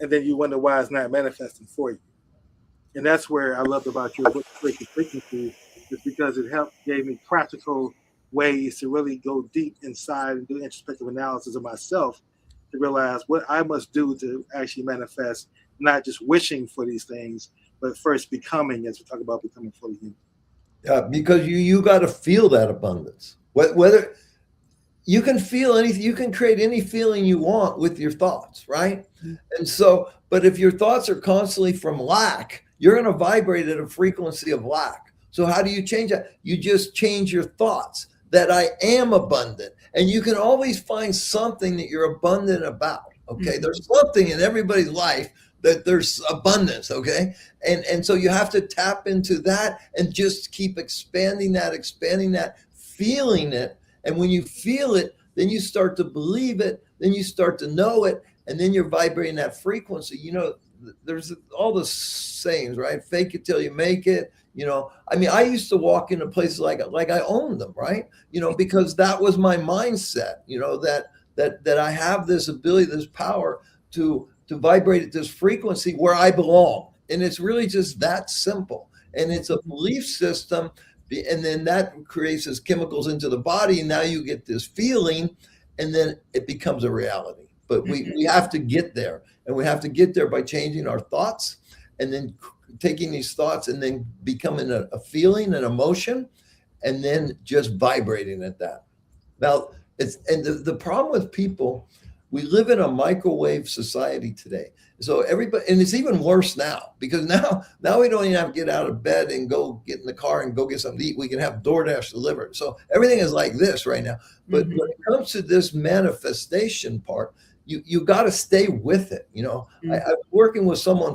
And then you wonder why it's not manifesting for you. And that's where I loved about your book, Creation Frequency, is because it gave me practical ways to really go deep inside and do introspective analysis of myself to realize what I must do to actually manifest, not just wishing for these things, but first becoming, as we talk about becoming fully human. Yeah, because you got to feel that abundance. Whether you can feel anything, you can create any feeling you want with your thoughts, right? And so, but if your thoughts are constantly from lack, you're going to vibrate at a frequency of lack. So how do you change that? You just change your thoughts that I am abundant. And you can always find something that you're abundant about. Okay. There's something in everybody's life that there's abundance. Okay. And so you have to tap into that and just keep expanding that, feeling it. And when you feel it, then you start to believe it, then you start to know it, and then you're vibrating that frequency. You know, there's all the sayings, right? Fake it till you make it. You know, I mean, I used to walk into places like I owned them, right? You know, because that was my mindset, you know, that I have this ability, this power to vibrate at this frequency where I belong. And it's really just that simple. And it's a belief system. And then that creates these chemicals into the body. And now you get this feeling, and then it becomes a reality. But we have to get there. And we have to get there by changing our thoughts, and then taking these thoughts and then becoming a feeling, an emotion, and then just vibrating at that. Now, the problem with people, we live in a microwave society today. So everybody, and it's even worse now, because now we don't even have to get out of bed and go get in the car and go get something to eat. We can have DoorDash delivered. So everything is like this right now. But when it comes to this manifestation part, you got to stay with it. You know, I was working with someone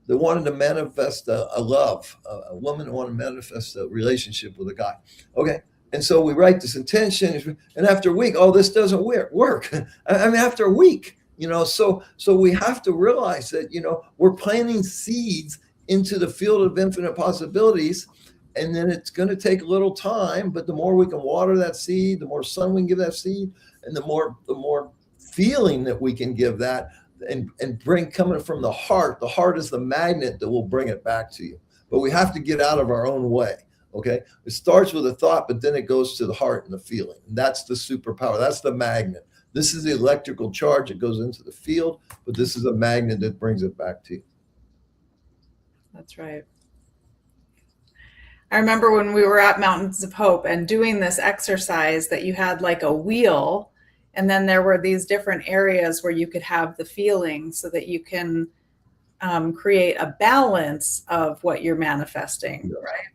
that wanted to manifest a love, a woman wanted to manifest a relationship with a guy. Okay. And so we write this intention, and after a week, this doesn't work. I mean, after a week, you know, so we have to realize that, you know, we're planting seeds into the field of infinite possibilities, and then it's going to take a little time, but the more we can water that seed, the more sun we can give that seed, and the more feeling that we can give that and bring coming from the heart. The heart is the magnet that will bring it back to you. But we have to get out of our own way. Okay. It starts with a thought, but then it goes to the heart and the feeling. And that's the superpower. That's the magnet. This is the electrical charge that goes into the field, but this is a magnet that brings it back to you. That's right. I remember when we were at Mountains of Hope and doing this exercise that you had like a wheel, and then there were these different areas where you could have the feeling so that you can create a balance of what you're manifesting, right?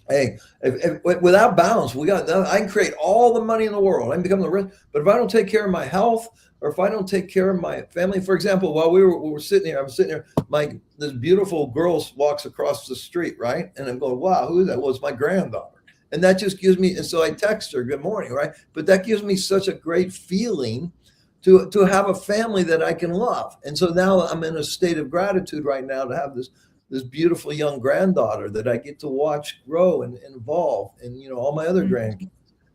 Hey, if without balance, I can create all the money in the world. I can become the rich, but if I don't take care of my health, or if I don't take care of my family, for example, while we were sitting here, I'm sitting here, this beautiful girl walks across the street, right? And I'm going, wow, who is that? Well, it's my granddaughter. And that just gives me, and so I text her, good morning, right? But that gives me such a great feeling to have a family that I can love. And so now I'm in a state of gratitude right now to have this beautiful young granddaughter that I get to watch grow and evolve, and, you know, all my other grandkids.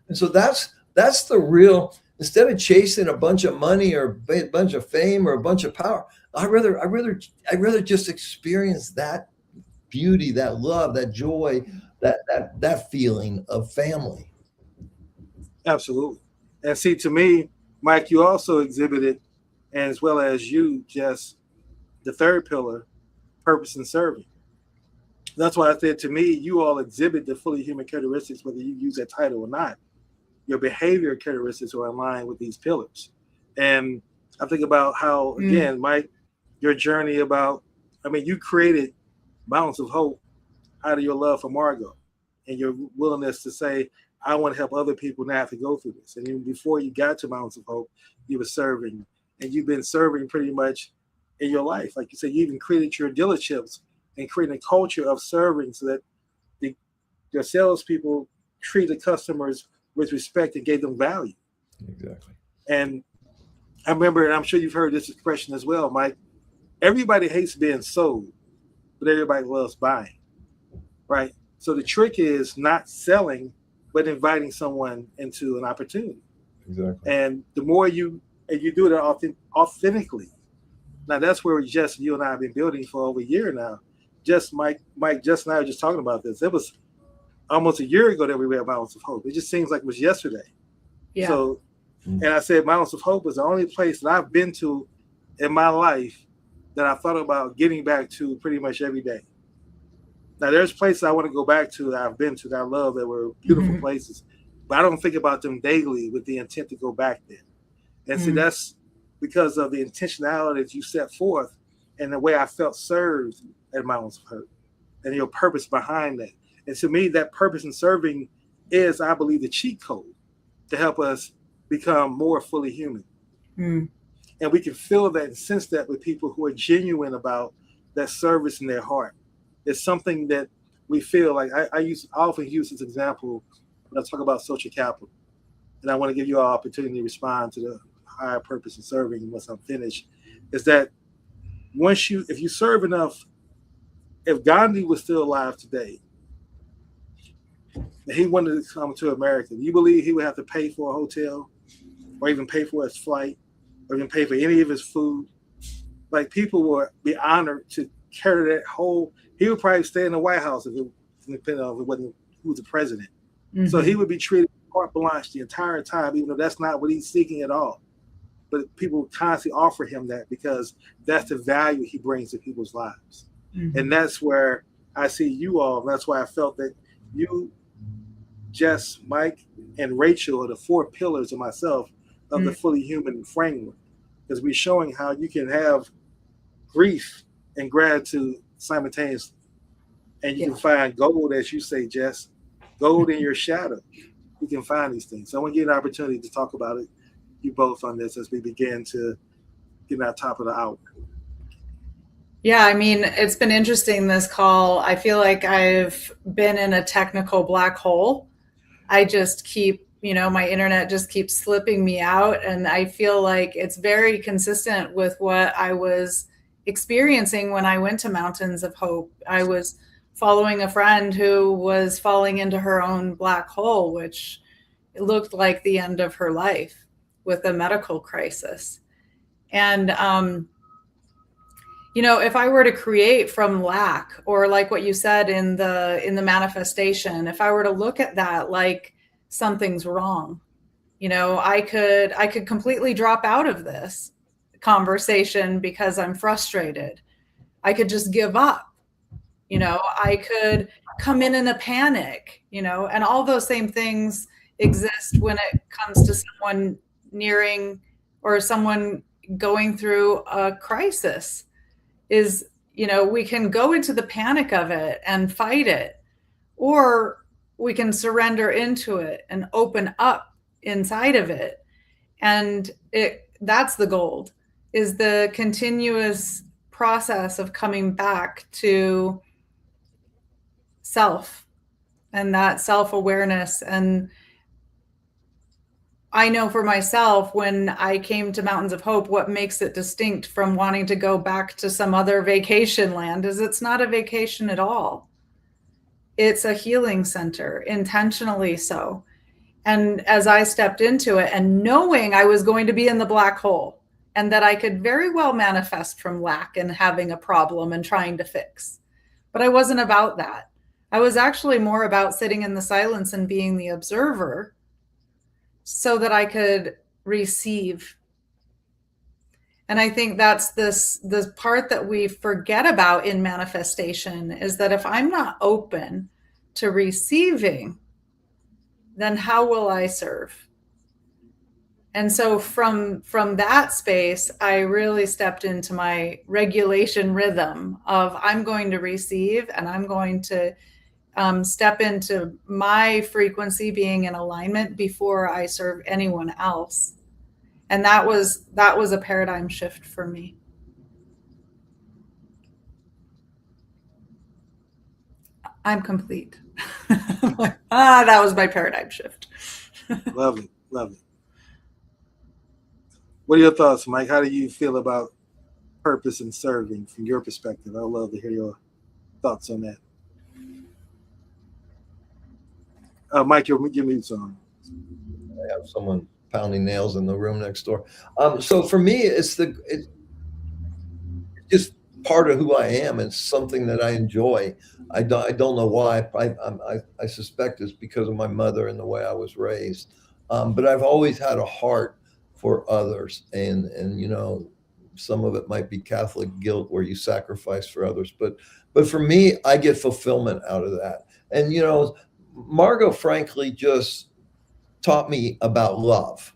And so that's the real, instead of chasing a bunch of money or a bunch of fame or a bunch of power, I'd rather just experience that beauty, that love, that joy, that feeling of family. Absolutely. And see, to me, Mike, you also exhibited, and as well as you, Jess, the third pillar, purpose and serving. That's why I said, to me, you all exhibit the fully human characteristics, whether you use that title or not. Your behavior characteristics are in line with these pillars. And I think about how, again, Mike, your journey about, I mean, you created Mountains of Hope out of your love for Margot and your willingness to say, I want to help other people not have to go through this. And even before you got to Mountains of Hope, you were serving, and you've been serving pretty much in your life. Like you said, you even created your dealerships and creating a culture of serving so that your salespeople treat the customers with respect and gave them value. Exactly. And I remember, and I'm sure you've heard this expression as well, Mike, everybody hates being sold, but everybody loves buying, right? So the trick is not selling, but inviting someone into an opportunity. Exactly. And the more you do it authentically. Now that's where you and I have been building for over a year now. Mike, Jess and I were just talking about this. It was almost a year ago that we were at Mountains of Hope. It just seems like it was yesterday. Yeah. So, and I said Mountains of Hope is the only place that I've been to in my life that I thought about getting back to pretty much every day. Now there's places I want to go back to that I've been to that I love, that were beautiful places. but I don't think about them daily with the intent to go back there. And see, that's because of the intentionality that you set forth and the way I felt served at Mountains of Hope and your purpose behind that. And to me, that purpose in serving is, I believe, the cheat code to help us become more fully human. And we can feel that and sense that with people who are genuine about that service in their heart. It's something that we feel like I often use this example when I talk about social capital. And I want to give you all opportunity to respond to the higher purpose in serving once I'm finished, is that if you serve enough, if Gandhi was still alive today, and he wanted to come to America, do you believe he would have to pay for a hotel or even pay for his flight or even pay for any of his food? Like, people would be honored to carry that whole, he would probably stay in the White House depending on who was the president. So he would be treated carte blanche the entire time, even though that's not what he's seeking at all. But people constantly offer him that because that's the value he brings to people's lives. And that's where I see you all. And that's why I felt that you, Jess, Mike, and Rachel are the four pillars of myself of the Fully Human framework. Because we're showing how you can have grief and gratitude simultaneously. And you can find gold, as you say, Jess, gold in your shadow. You can find these things. So I want to give you an opportunity to talk about it, you both, on this as we begin to get on top of the hour. Yeah, I mean, it's been interesting, this call. I feel like I've been in a technical black hole. I just keep, my internet just keeps slipping me out. And I feel like it's very consistent with what I was experiencing when I went to Mountains of Hope. I was following a friend who was falling into her own black hole, which looked like the end of her life with a medical crisis. And, if I were to create from lack, or like what you said in the manifestation, if I were to look at that like something's wrong, I could completely drop out of this conversation because I'm frustrated. I could just give up. I could come in a panic, and all those same things exist when it comes to someone nearing or someone going through a crisis. We can go into the panic of it and fight it, or we can surrender into it and open up inside of it. And that's the gold, is the continuous process of coming back to self and that self-awareness. And I know for myself, when I came to Mountains of Hope, what makes it distinct from wanting to go back to some other vacation land is it's not a vacation at all. It's a healing center, intentionally so. And as I stepped into it and knowing I was going to be in the black hole and that I could very well manifest from lack and having a problem and trying to fix, but I wasn't about that. I was actually more about sitting in the silence and being the observer so that I could receive. And I think that's this part that we forget about in manifestation, is that if I'm not open to receiving, then how will I serve? And so from that space, I really stepped into my regulation rhythm of I'm going to receive, and I'm going to step into my frequency being in alignment before I serve anyone else. And that was a paradigm shift for me. I'm complete. That was my paradigm shift. Lovely. What are your thoughts, Mike? How do you feel about purpose and serving from your perspective? I'd love to hear your thoughts on that. Mike, your mute's on. I have someone pounding nails in the room next door. So for me, it's just part of who I am. It's something that I enjoy. I don't know why. I suspect it's because of my mother and the way I was raised. But I've always had a heart for others, and some of it might be Catholic guilt where you sacrifice for others. But for me, I get fulfillment out of that. And Margot, frankly, just taught me about love.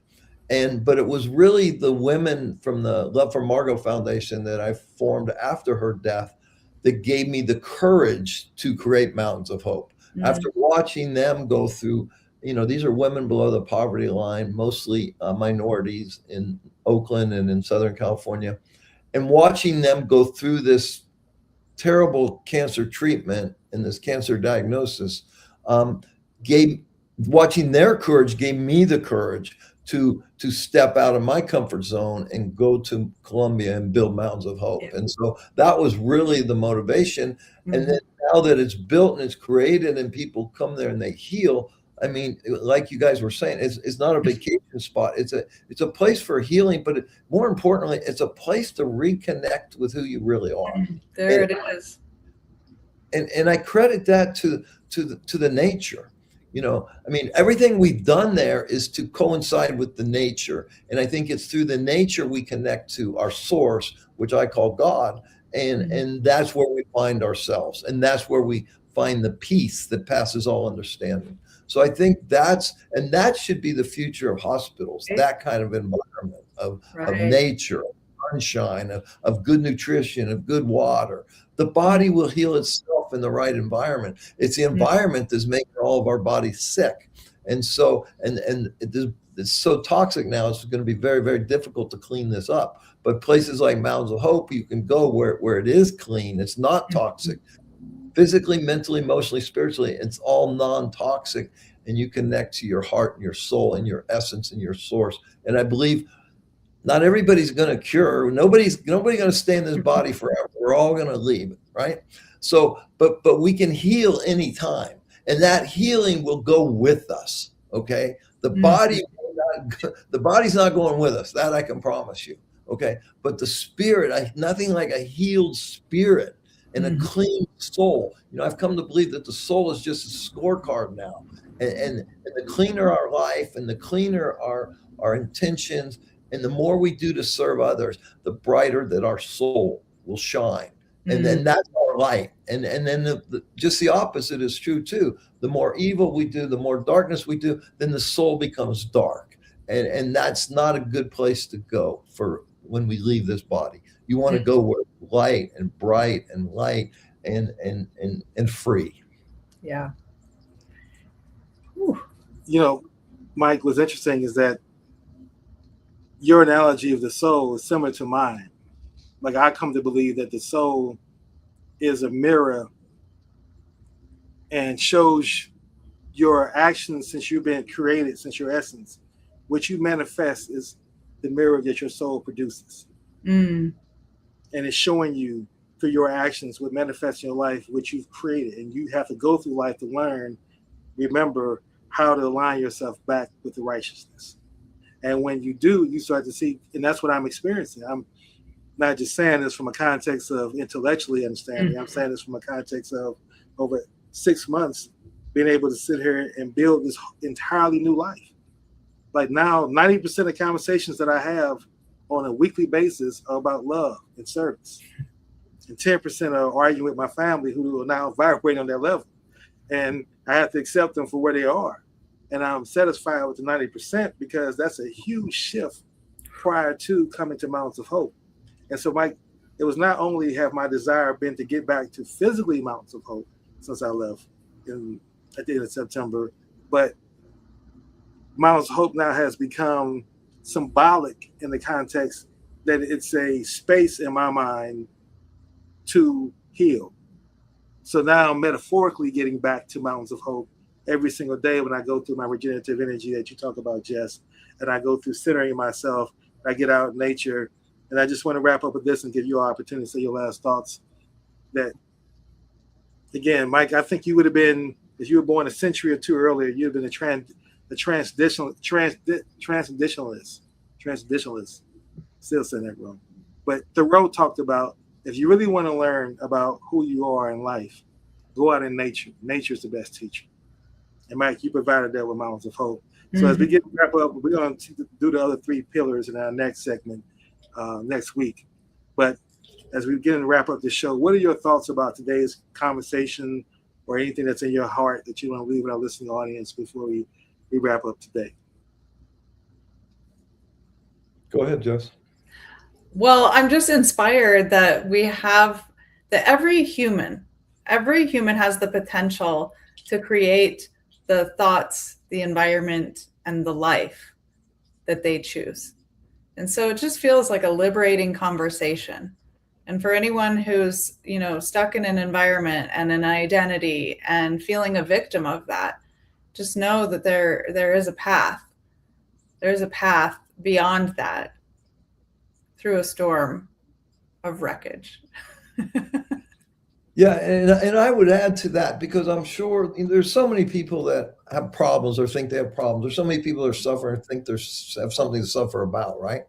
But it was really the women from the Love for Margot Foundation that I formed after her death that gave me the courage to create Mountains of Hope. After watching them go through, these are women below the poverty line, mostly minorities in Oakland and in Southern California, and watching them go through this terrible cancer treatment and this cancer diagnosis, watching their courage gave me the courage to step out of my comfort zone and go to Colombia and build Mountains of Hope. And so that was really the motivation. And then now that it's built and it's created and people come there and they heal, I mean, like you guys were saying, it's not a vacation spot. It's a place for healing, but more importantly, it's a place to reconnect with who you really are. There it is. And I credit that to the nature. I mean, everything we've done there is to coincide with the nature. And I think it's through the nature we connect to our source, which I call God. And that's where we find ourselves. And that's where we find the peace that passes all understanding. So I think that should be the future of hospitals, that kind of environment of nature, of sunshine, of good nutrition, of good water. The body will heal itself in the right environment. It's the environment that's making all of our bodies sick. And so, and it's so toxic now, it's going to be very, very difficult to clean this up. But places like Mountains of Hope, you can go where it is clean. It's not toxic. Physically, mentally, emotionally, spiritually, it's all non-toxic. And you connect to your heart and your soul and your essence and your source. And I believe not everybody's going to cure. Nobody's going to stay in this body forever. We're all going to leave it, right? So, but we can heal anytime, and that healing will go with us. Okay, the body's not going with us. That I can promise you. Okay, but the spirit, nothing like a healed spirit and a clean soul. I've come to believe that the soul is just a scorecard now, and the cleaner our life, and the cleaner our intentions. And the more we do to serve others, the brighter that our soul will shine. And then that's our light. And then just the opposite is true too. The more evil we do, the more darkness we do, then the soul becomes dark. And that's not a good place to go for when we leave this body. You want to go where it's light and bright and light and free. Yeah. Mike, what's interesting is that your analogy of the soul is similar to mine. Like, I come to believe that the soul is a mirror and shows your actions since you've been created, since your essence. What you manifest is the mirror that your soul produces. And it's showing you through your actions what manifests in your life, what you've created. And you have to go through life to learn, remember how to align yourself back with the righteousness. And when you do, you start to see, and that's what I'm experiencing. I'm not just saying this from a context of intellectually understanding. I'm saying this from a context of over 6 months being able to sit here and build this entirely new life. Like now, 90% of conversations that I have on a weekly basis are about love and service. And 10% are arguing with my family who are now vibrating on that level. And I have to accept them for where they are. And I'm satisfied with the 90% because that's a huge shift prior to coming to Mountains of Hope. And so, Mike, it was not only have my desire been to get back to physically Mountains of Hope since I left at the end of September, but Mountains of Hope now has become symbolic in the context that it's a space in my mind to heal. So now I'm metaphorically getting back to Mountains of Hope every single day when I go through my regenerative energy that you talk about, Jess, and I go through centering myself. I get out in nature, and I just want to wrap up with this and give you an opportunity to say your last thoughts. That, again, Mike, I think you would have been, if you were born a century or two earlier, you'd have been a transcendentalist. Still saying that wrong. But Thoreau talked about, if you really want to learn about who you are in life, go out in nature. Nature is the best teacher. And Mike, you provided that with Mountains of Hope. So as we get to wrap up, we're going to do the other 3 pillars in our next segment next week. But as we begin to wrap up the show, what are your thoughts about today's conversation or anything that's in your heart that you want to leave with our listening audience before we wrap up today? Go ahead, Jess. Well, I'm just inspired that every human has the potential to create the thoughts, the environment, and the life that they choose. And so it just feels like a liberating conversation. And for anyone who's, stuck in an environment and an identity and feeling a victim of that, just know that there is a path. There's a path beyond that, through a storm of wreckage. Yeah, and I would add to that, because I'm sure there's so many people that have problems or think they have problems. There's so many people that are suffering and think have something to suffer about, right?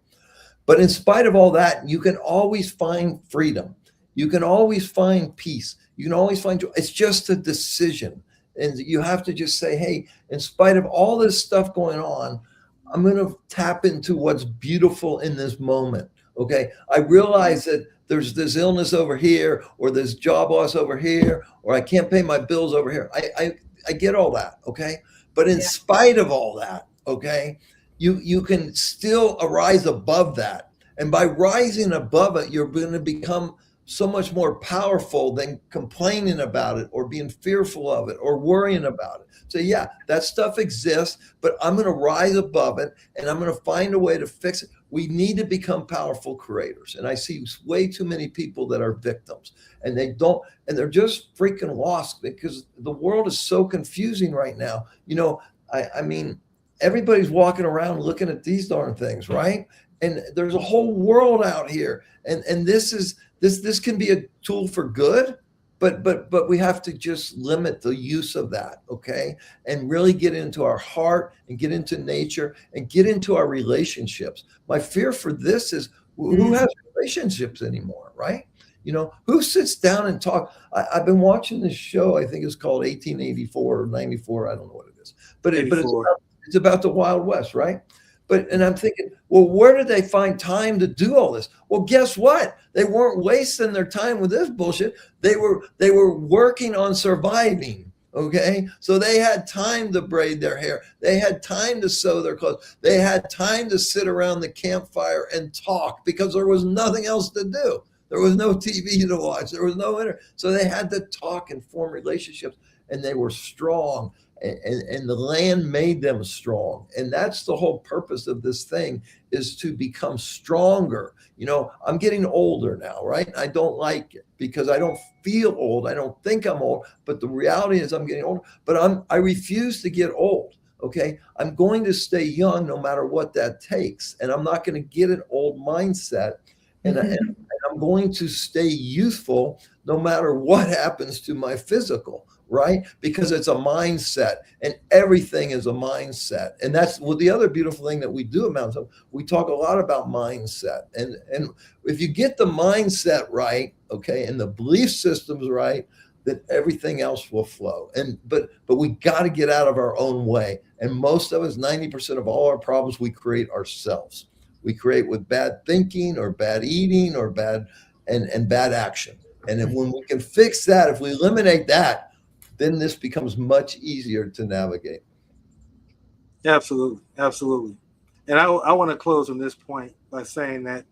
But in spite of all that, you can always find freedom. You can always find peace. You can always find joy. It's just a decision. And you have to just say, hey, in spite of all this stuff going on, I'm going to tap into what's beautiful in this moment. Okay. I realize that there's this illness over here, or this job loss over here, or I can't pay my bills over here. I get all that. Okay. But in spite of all that, okay, you can still arise above that. And by rising above it, you're going to become so much more powerful than complaining about it or being fearful of it or worrying about it. So yeah, that stuff exists, but I'm going to rise above it and I'm going to find a way to fix it. We need to become powerful creators. And I see way too many people that are victims, and they're just freaking lost because the world is so confusing right now. I mean, everybody's walking around looking at these darn things, right? And there's a whole world out here. And this can be a tool for good, but we have to just limit the use of that, okay? And really get into our heart and get into nature and get into our relationships. My fear for this is who has relationships anymore, right? Who sits down and talk? I've been watching this show, I think it's called 1884 or 94, I don't know what it is. But it's about the Wild West, right? And I'm thinking, well, where did they find time to do all this? Well, guess what? They weren't wasting their time with this bullshit. They were working on surviving. Okay. So they had time to braid their hair. They had time to sew their clothes. They had time to sit around the campfire and talk because there was nothing else to do. There was no TV to watch. There was no internet. So they had to talk and form relationships, and they were strong. And the land made them strong. And that's the whole purpose of this thing, is to become stronger. I'm getting older now, right? I don't like it because I don't feel old. I don't think I'm old, but the reality is I'm getting older. But I refuse to get old. Okay. I'm going to stay young no matter what that takes. And I'm not going to get an old mindset. And I'm going to stay youthful no matter what happens to my physical. Right? Because it's a mindset, and everything is a mindset. And that's the other beautiful thing that we do at Mountains Hope. We talk a lot about mindset. And if you get the mindset right, okay, and the belief systems right, then everything else will flow. But we got to get out of our own way. And most of us, 90% of all our problems, we create ourselves. We create with bad thinking or bad eating or bad action. And then when we can fix that, if we eliminate that, then this becomes much easier to navigate. Absolutely. And I want to close on this point by saying that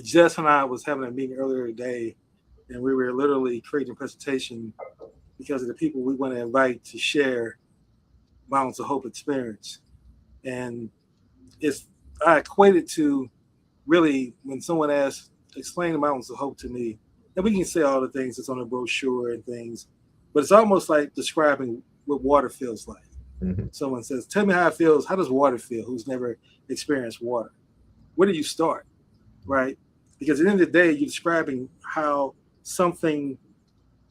Jess and I was having a meeting earlier today, and we were literally creating a presentation because of the people we want to invite to share Mountains of Hope experience. And I equate it to, really, when someone asks, explain the Mountains of Hope to me, and we can say all the things that's on the brochure and things, but it's almost like describing what water feels like. Mm-hmm. Someone says, tell me how it feels. How does water feel? Who's never experienced water? Where do you start? Right? Because at the end of the day, you're describing how something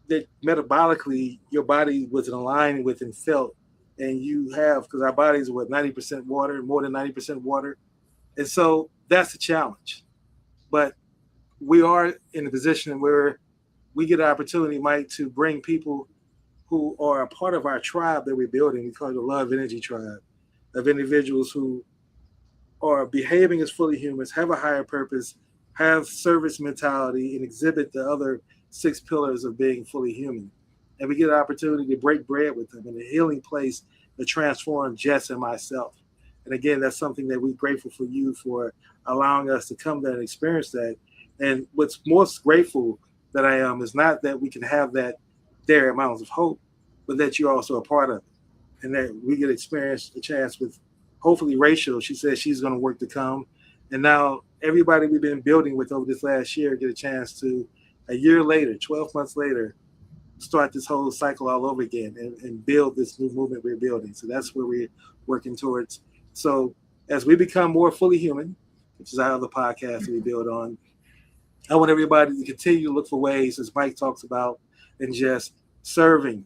that metabolically your body was in alignment with and felt. And you have, because our bodies are 90% water, more than 90% water. And so that's the challenge. But we are in a position where we get an opportunity, Mike, to bring people who are a part of our tribe that we're building. We call it the Love Energy Tribe, of individuals who are behaving as fully humans, have a higher purpose, have service mentality, and exhibit the other 6 pillars of being fully human. And we get an opportunity to break bread with them in a healing place that transforms Jess and myself. And again, that's something that we're grateful for you for allowing us to come there and experience that. And what's most grateful that I am is not that we can have that there at Mountains of Hope, but that you're also a part of it. And that we get experience a chance with hopefully Rachel. She says she's going to work to come. And now everybody we've been building with over this last year get a chance to, a year later, 12 months later, start this whole cycle all over again and build this new movement we're building. So that's where we're working towards. So as we become more fully human, which is our other podcast that we build on, I want everybody to continue to look for ways, as Mike talks about, and just serving,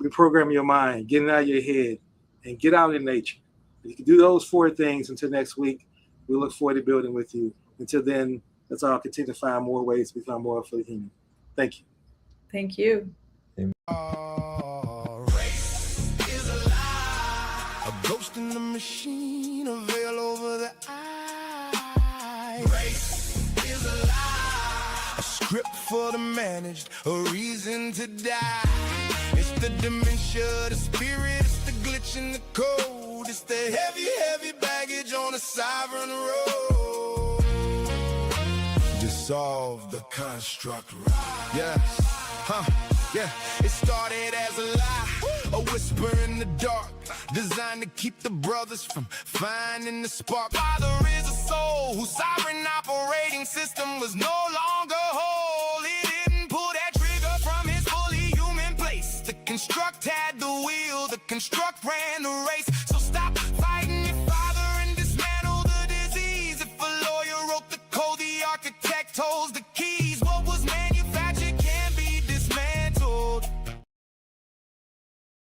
reprogram your mind, getting out of your head, and get out in nature. If you can do those 4 things until next week, we look forward to building with you. Until then, let's all continue to find more ways to become more fully human. Thank you. Thank you. Race is a lie, a ghost in the machine, a veil over the eye. Race is a lie, a script for the managed, a reason to die. It's the dementia, the spirit, it's the glitch in the code, it's the heavy, heavy baggage on a sovereign road. Dissolve the construct, right? Yes, yeah, it started as a lie, a whisper in the dark, designed to keep the brothers from finding the spark. Father is a soul whose sovereign operating system was no longer whole. He didn't pull that trigger from his fully human place. The construct had the wheel, the construct ran the race. So stop fighting your father and dismantle the disease. If a lawyer wrote the code, the architect holds the